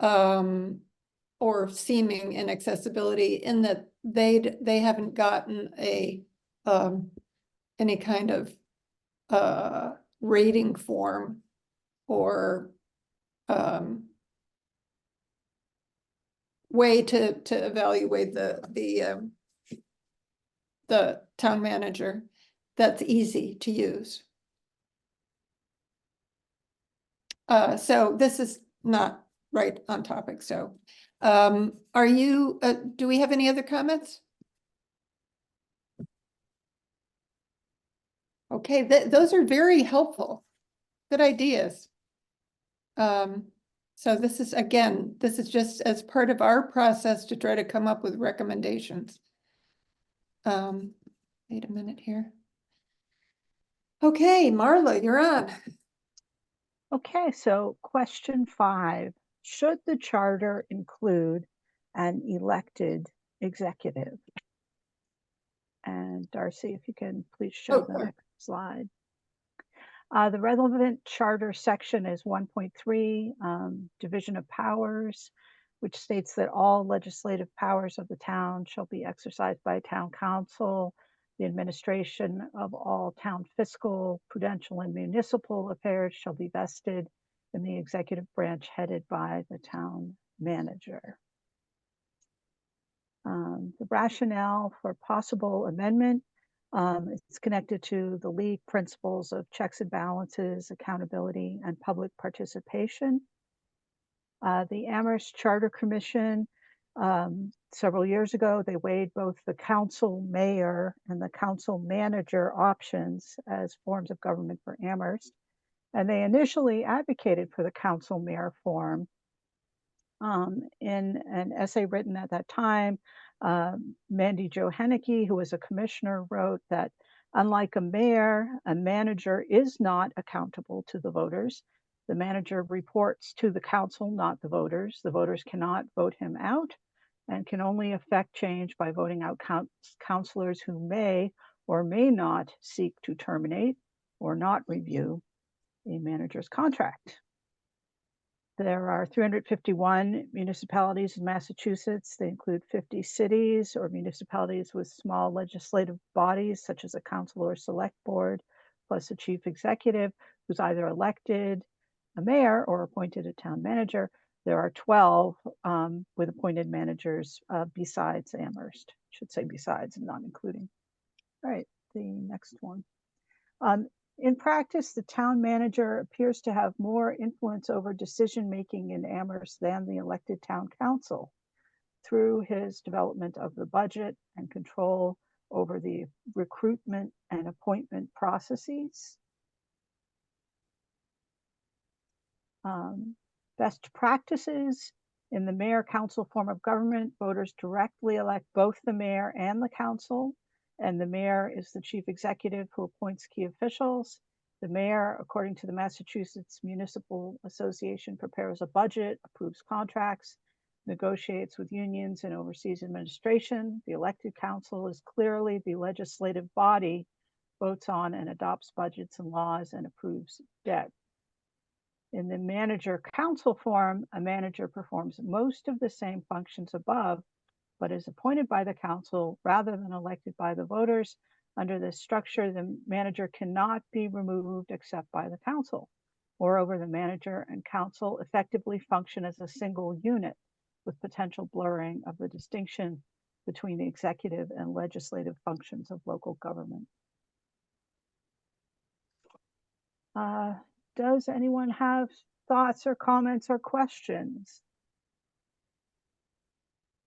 or seeming inaccessibility, in that they haven't gotten any kind of rating form or way to evaluate the town manager that's easy to use. So this is not right on topic. So are you, do we have any other comments? Okay, those are very helpful. Good ideas. So this is, again, this is just as part of our process to try to come up with recommendations. Wait a minute here. Okay, Marla, you're on. Okay, so question 5. Should the charter include an elected executive? And Darcy, if you can please show the next slide. The relevant charter section is 1.3, division of powers, which states that all legislative powers of the town shall be exercised by town council. The administration of all town fiscal, prudential, and municipal affairs shall be vested in the executive branch headed by the town manager. The rationale for possible amendment, it's connected to the league principles of checks and balances, accountability, and public participation. The Amherst Charter Commission, several years ago, they weighed both the council mayor and the council manager options as forms of government for Amherst. And they initially advocated for the council mayor form. In an essay written at that time, Mandy Jo Henneke, who was a commissioner, wrote that unlike a mayor, a manager is not accountable to the voters. The manager reports to the council, not the voters. The voters cannot vote him out and can only affect change by voting out councilors who may or may not seek to terminate or not review a manager's contract. There are 351 municipalities in Massachusetts. They include 50 cities or municipalities with small legislative bodies, such as a council or select board, plus a chief executive who's either elected a mayor or appointed a town manager. There are 12 with appointed managers besides Amherst. I should say besides and not including. All right, the next one. In practice, the town manager appears to have more influence over decision-making in Amherst than the elected town council through his development of the budget and control over the recruitment and appointment processes. Best practices in the mayor-council form of government, voters directly elect both the mayor and the council, and the mayor is the chief executive who appoints key officials. The mayor, according to the Massachusetts Municipal Association, prepares a budget, approves contracts, negotiates with unions, and oversees administration. The elected council is clearly the legislative body, votes on and adopts budgets and laws, and approves debt. In the manager-council form, a manager performs most of the same functions above, but is appointed by the council rather than elected by the voters. Under this structure, the manager cannot be removed except by the council. Moreover, the manager and council effectively function as a single unit with potential blurring of the distinction between the executive and legislative functions of local government. does anyone have thoughts or comments or questions?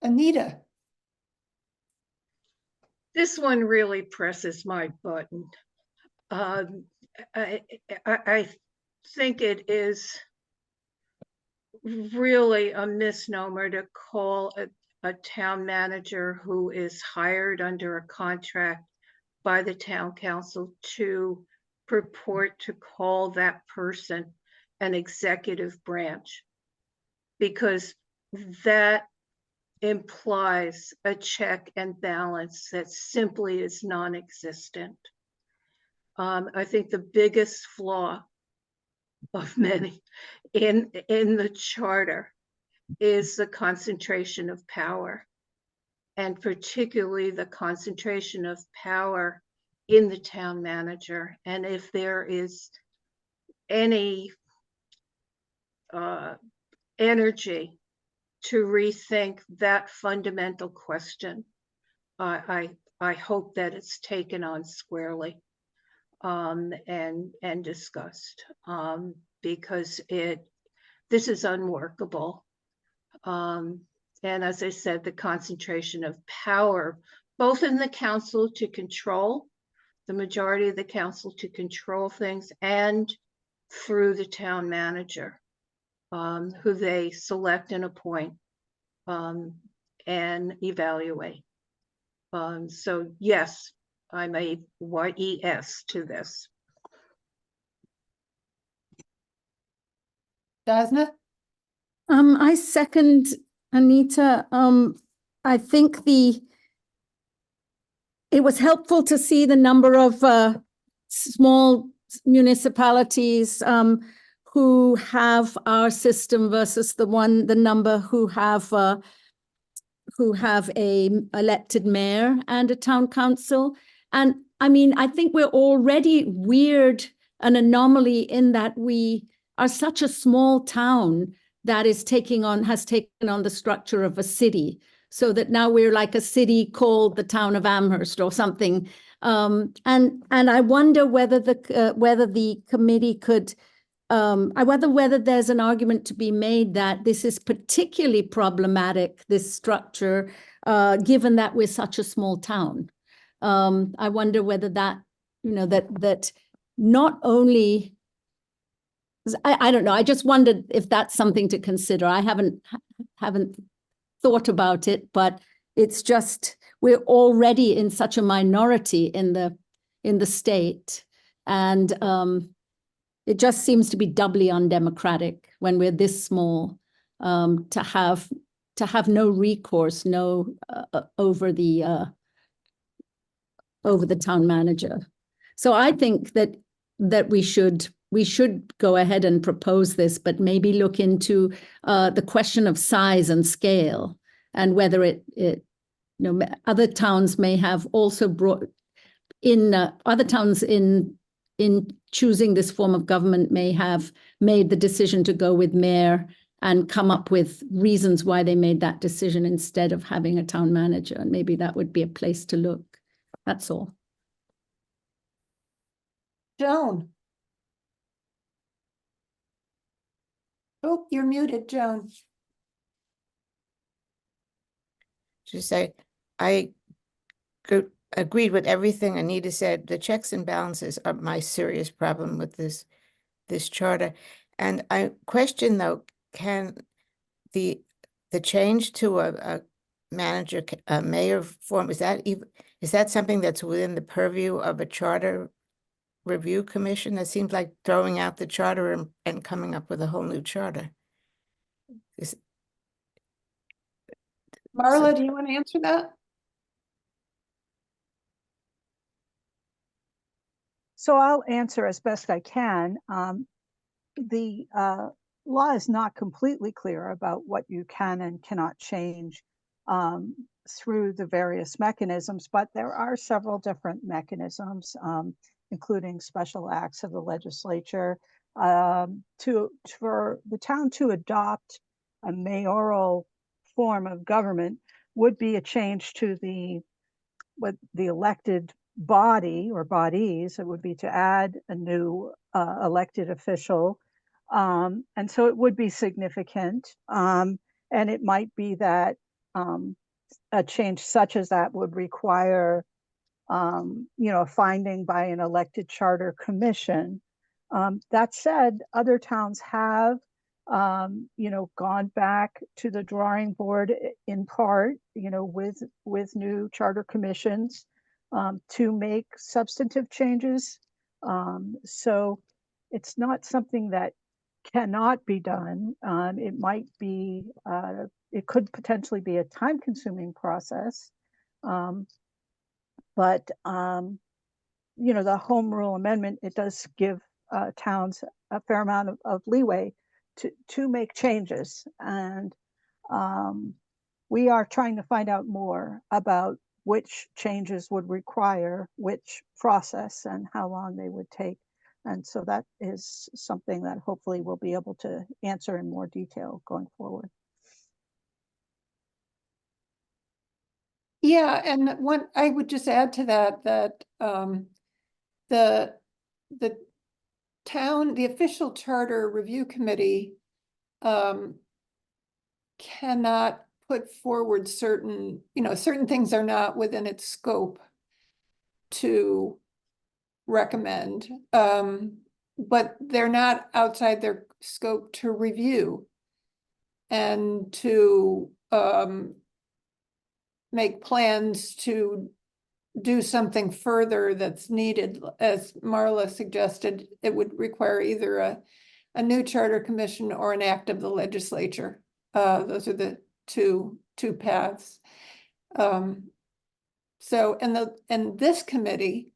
Anita, This one really presses my button. I think it is really a misnomer to call a town manager who is hired under a contract by the town council to purport to call that person an executive branch, because that implies a check and balance that simply is non-existent. I think the biggest flaw of many in the charter is the concentration of power, and particularly the concentration of power in the town manager. And if there is any energy to rethink that fundamental question, I hope that it's taken on squarely and discussed, because this is unworkable. And as I said, the concentration of power, both in the council to control, the majority of the council to control things, and through the town manager, who they select and appoint and evaluate. So yes, I'm a YES to this. Jasna? I second Anita. I think it was helpful to see the number of small municipalities who have our system versus the number who have a elected mayor and a town council. And I mean, I think we're already weird, an anomaly in that we are such a small town that has taken on the structure of a city, so that now we're like a city called the town of Amherst or something. And I wonder whether the committee could, whether there's an argument to be made that this is particularly problematic, this structure, given that we're such a small town. I wonder whether that, that not only, I don't know, I just wondered if that's something to consider. I haven't thought about it, but it's just, we're already in such a minority in the state. And it just seems to be doubly undemocratic when we're this small, to have no recourse, over the town manager. So I think that we should go ahead and propose this, but maybe look into the question of size and scale, and whether other towns may have also brought in, other towns in choosing this form of government may have made the decision to go with mayor and come up with reasons why they made that decision instead of having a town manager. And maybe that would be a place to look. That's all. Joan? Oh, you're muted, Joan. To say, I agreed with everything Anita said. The checks and balances are my serious problem with this charter. And I question, though, can the change to a manager, a mayor form, is that something that's within the purview of a charter review commission? That seems like throwing out the charter and coming up with a whole new charter. Marla, do you want to answer that? So I'll answer as best I can. The law is not completely clear about what you can and cannot change through the various mechanisms, but there are several different mechanisms, including special acts of the legislature, for the town to adopt a mayoral form of government would be a change to the elected body or bodies, it would be to add a new elected official. And so it would be significant. And it might be that a change such as that would require, a finding by an elected charter commission. That said, other towns have, gone back to the drawing board in part, with new charter commissions to make substantive changes. So it's not something that cannot be done. It might be, it could potentially be a time-consuming process. But the home rule amendment, it does give towns a fair amount of leeway to make changes. And we are trying to find out more about which changes would require which process and how long they would take. And so that is something that hopefully we'll be able to answer in more detail going forward. Yeah, and one, I would just add to that, the official charter review committee cannot put forward certain things are not within its scope to recommend, but they're not outside their scope to review and to make plans to do something further that's needed. As Marla suggested, it would require either a new charter commission or an act of the legislature. Those are the two paths. So, and this committee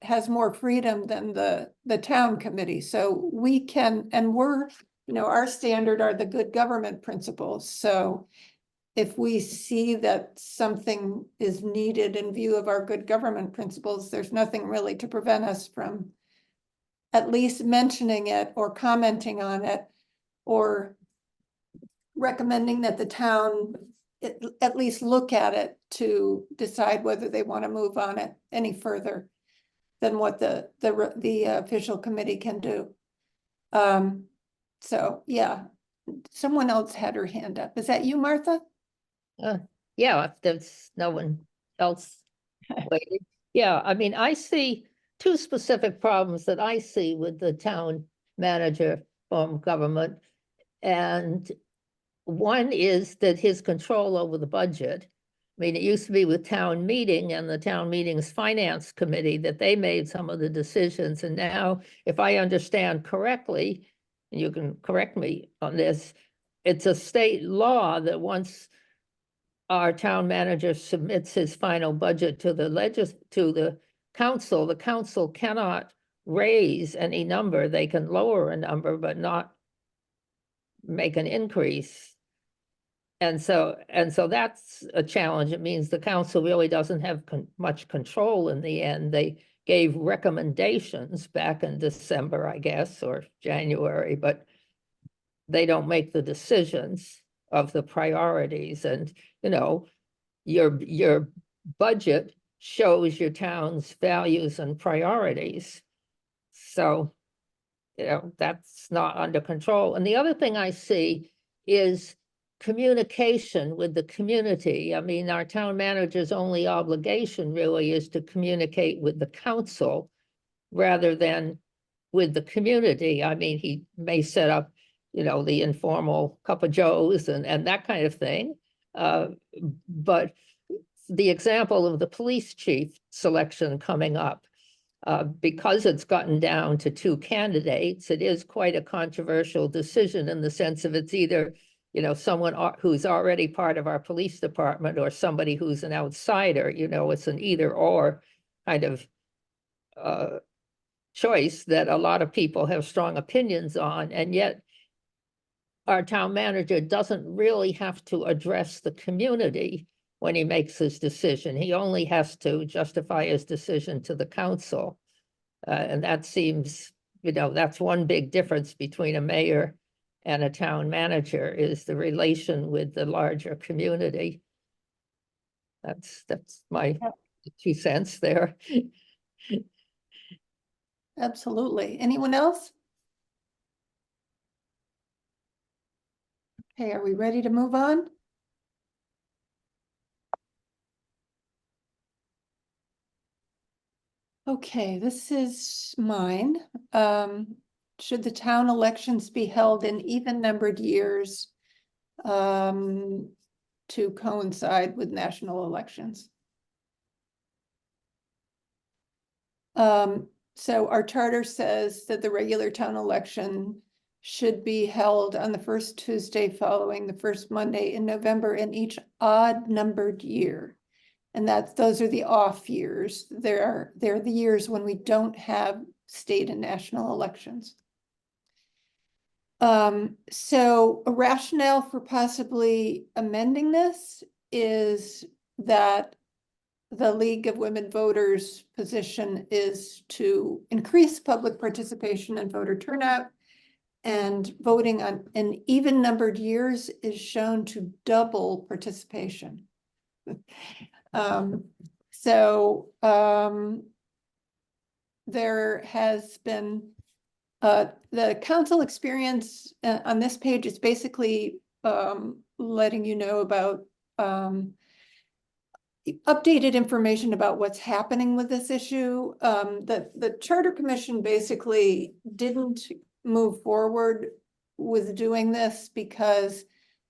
has more freedom than the town committee. So we can, and we're, our standard are the good government principles. So if we see that something is needed in view of our good government principles, there's nothing really to prevent us from at least mentioning it or commenting on it or recommending that the town at least look at it to decide whether they want to move on it any further than what the official committee can do. So yeah, someone else had her hand up. Is that you, Martha? Yeah, if there's no one else waiting. Yeah, I mean, I see two specific problems that I see with the town manager form of government. And one is that his control over the budget. I mean, it used to be with town meeting and the town meeting's finance committee that they made some of the decisions. And now, if I understand correctly, and you can correct me on this, it's a state law that once our town manager submits his final budget to the council cannot raise any number. They can lower a number, but not make an increase. And so that's a challenge. It means the council really doesn't have much control in the end. They gave recommendations back in December, I guess, or January, but they don't make the decisions of the priorities. And your budget shows your town's values and priorities. So, that's not under control. And the other thing I see is communication with the community. I mean, our town manager's only obligation really is to communicate with the council rather than with the community. I mean, he may set up, the informal cup of joes and that kind of thing. But the example of the police chief selection coming up, because it's gotten down to two candidates, it is quite a controversial decision in the sense of it's either, someone who's already part of our police department or somebody who's an outsider. It's an either or kind of choice that a lot of people have strong opinions on, and yet our town manager doesn't really have to address the community when he makes his decision. He only has to justify his decision to the council. And that seems, that's one big difference between a mayor and a town manager is the relation with the larger community. That's my 2 cents there. Absolutely. Anyone else? Okay, are we ready to move on? Okay, this is mine. Should the town elections be held in even-numbered years to coincide with national elections? So our charter says that the regular town election should be held on the first Tuesday following the first Monday in November in each odd-numbered year. And those are the off years. They're the years when we don't have state and national elections. So a rationale for possibly amending this is that the League of Women Voters position is to increase public participation and voter turnout, and voting on in even-numbered years is shown to double participation. There has been the council experience on this page is basically letting you know about updated information about what's happening with this issue. The Charter Commission basically didn't move forward with doing this because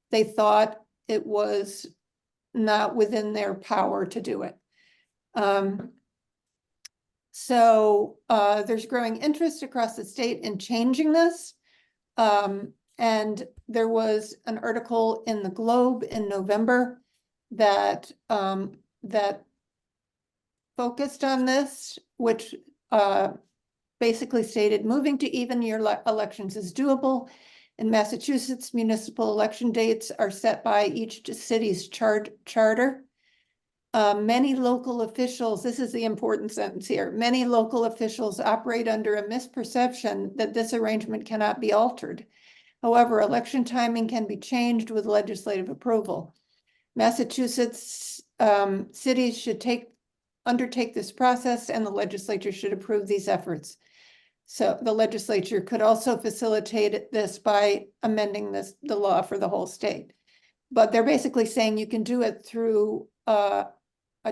they thought it was not within their power to do it. There's growing interest across the state in changing this. And there was an article in the Globe in November that focused on this, which basically stated moving to even year elections is doable. In Massachusetts, municipal election dates are set by each city's charter. Many local officials, this is the important sentence here, many local officials operate under a misperception that this arrangement cannot be altered. However, election timing can be changed with legislative approval. Massachusetts cities should undertake this process, and the legislature should approve these efforts. So the legislature could also facilitate this by amending the law for the whole state. But they're basically saying you can do it through a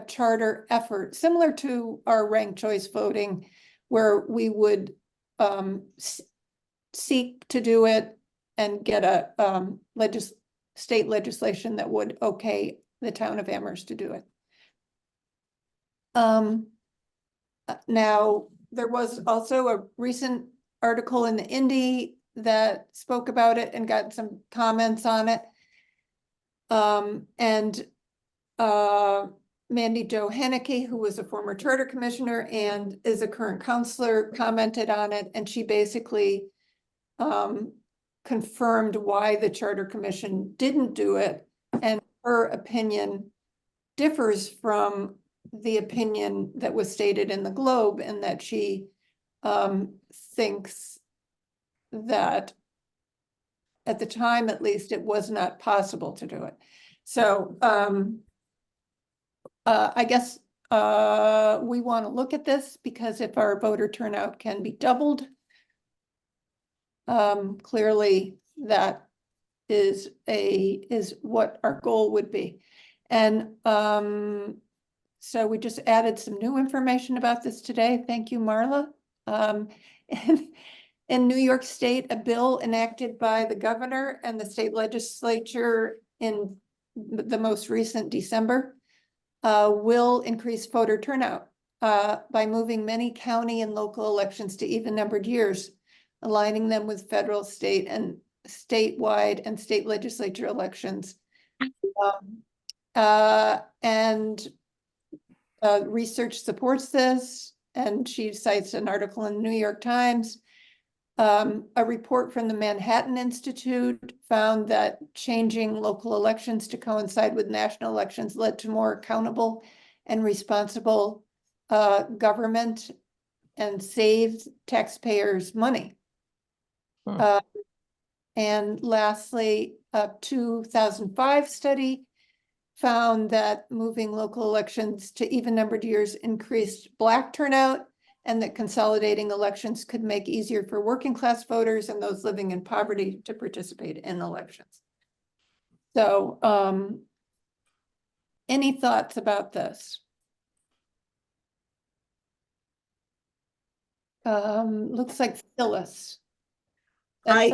charter effort, similar to our ranked choice voting, where we would seek to do it and get a state legislation that would okay the town of Amherst to do it. Now, there was also a recent article in the Indy that spoke about it and got some comments on it. Mandy Jo Henneke, who was a former charter commissioner and is a current counselor, commented on it, and she basically confirmed why the Charter Commission didn't do it, and her opinion differs from the opinion that was stated in the Globe, and that she thinks that at the time, at least, it was not possible to do it. So I guess we want to look at this, because if our voter turnout can be doubled, clearly that is what our goal would be. And so we just added some new information about this today. Thank you, Marla. In New York State, a bill enacted by the governor and the state legislature in the most recent December will increase voter turnout by moving many county and local elections to even-numbered years, aligning them with federal, state, and statewide and state legislature elections. Research supports this, and she cites an article in the New York Times. A report from the Manhattan Institute found that changing local elections to coincide with national elections led to more accountable and responsible government and saved taxpayers money. And lastly, a 2005 study found that moving local elections to even-numbered years increased Black turnout, and that consolidating elections could make easier for working-class voters and those living in poverty to participate in elections. So, any thoughts about this? Looks like Phyllis. I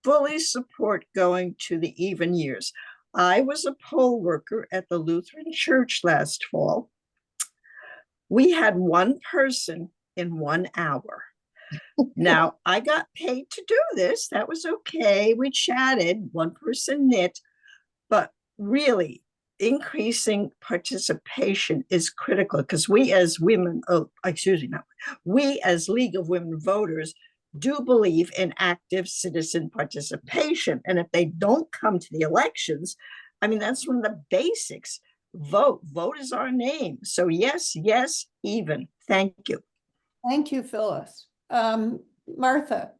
fully support going to the even years. I was a poll worker at the Lutheran Church last fall. We had one person in 1 hour. Now, I got paid to do this. That was okay. We chatted, one person knit, but really increasing participation is critical because we as women, we as League of Women Voters do believe in active citizen participation. And if they don't come to the elections, I mean, that's one of the basics. Vote is our name. So yes, even. Thank you. Thank you, Phyllis. Martha.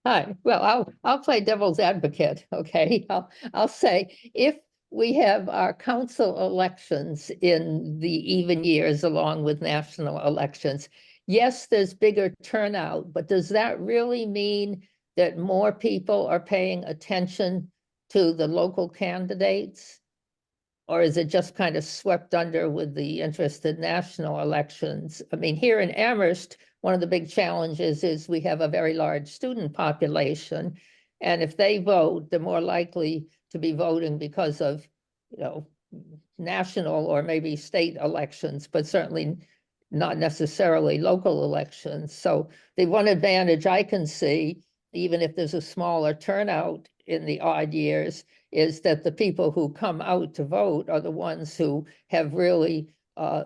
Hi, well, I'll play devil's advocate, okay? I'll say, if we have our council elections in the even years along with national elections, yes, there's bigger turnout, but does that really mean that more people are paying attention to the local candidates? Or is it just kind of swept under with the interest in national elections? I mean, here in Amherst, one of the big challenges is we have a very large student population. And if they vote, they're more likely to be voting because of, national or maybe state elections, but certainly not necessarily local elections. So the one advantage I can see, even if there's a smaller turnout in the odd years, is that the people who come out to vote are the ones who have really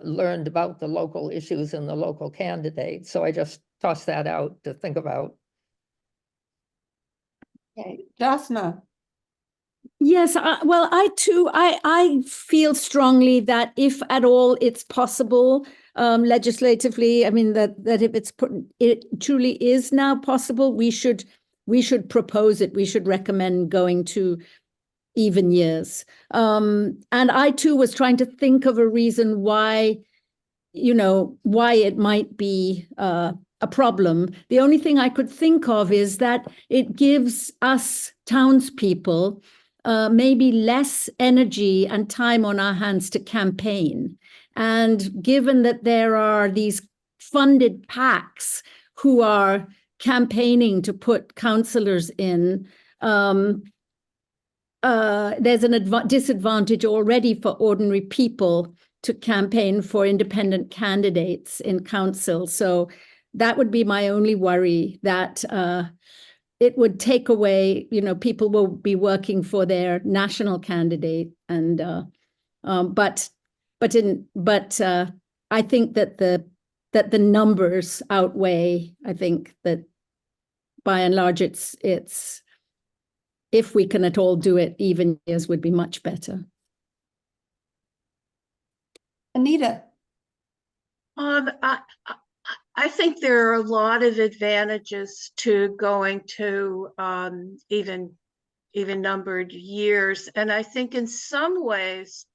learned about the local issues and the local candidates. So I just toss that out to think about. Okay, Jasna. Yes, well, I feel strongly that if at all it's possible, legislatively, I mean that if it truly is now possible, we should propose it. We should recommend going to even years. And I too was trying to think of a reason why it might be a problem. The only thing I could think of is that it gives us townspeople maybe less energy and time on our hands to campaign. And given that there are these funded PACs who are campaigning to put councillors in, there's a disadvantage already for ordinary people to campaign for independent candidates in council. So that would be my only worry, that it would take away, people will be working for their national candidate, and but I think that the numbers outweigh. I think that by and large, it's if we can at all do it, even years would be much better. Anita. I think there are a lot of advantages to going to even numbered years. And I think in some ways,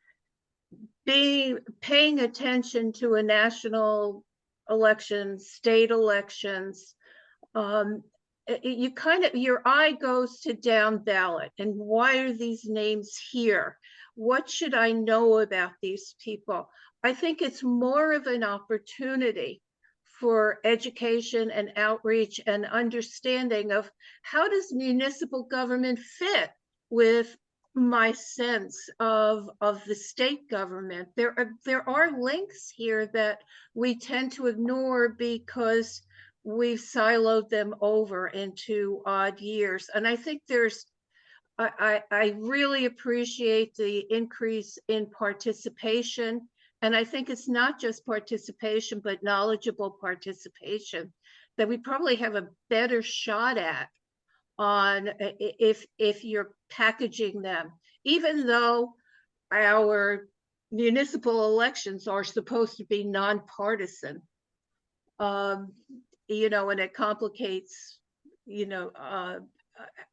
paying attention to a national election, state elections, your eye goes to down ballot, and why are these names here? What should I know about these people? I think it's more of an opportunity for education and outreach and understanding of how does municipal government fit with my sense of the state government. There are links here that we tend to ignore because we've siloed them over into odd years. And I think I really appreciate the increase in participation. And I think it's not just participation, but knowledgeable participation that we probably have a better shot at on if you're packaging them, even though our municipal elections are supposed to be nonpartisan. And it complicates,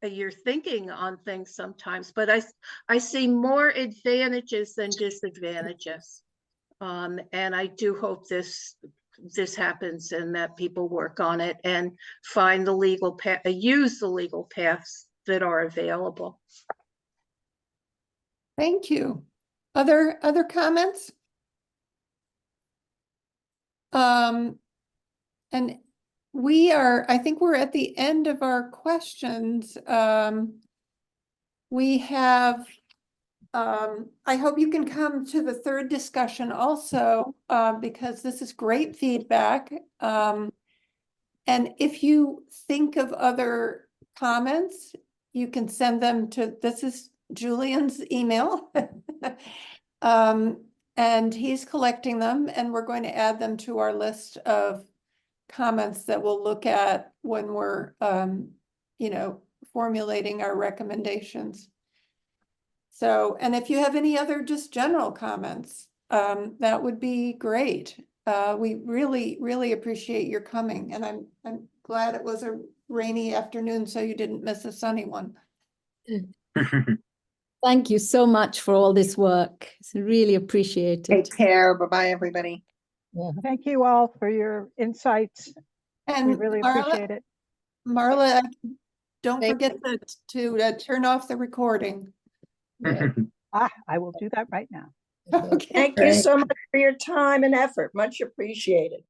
your thinking on things sometimes, but I see more advantages than disadvantages. And I do hope this happens and that people work on it and find the legal path, use the legal paths that are available. Thank you. Other comments? And I think we're at the end of our questions. We have, I hope you can come to the third discussion also, because this is great feedback. And if you think of other comments, you can send them to, this is Julian's email. And he's collecting them, and we're going to add them to our list of comments that we'll look at when we're, formulating our recommendations. So, and if you have any other just general comments, that would be great. We really, really appreciate your coming, and I'm glad it was a rainy afternoon, so you didn't miss a sunny one. Thank you so much for all this work. It's really appreciated. Take care. Bye-bye, everybody. Thank you all for your insights. And We really appreciate it. Marla, don't Thank forget to turn off the recording. I will do that right now. Okay. Thank you so much for your time and effort. Much appreciated.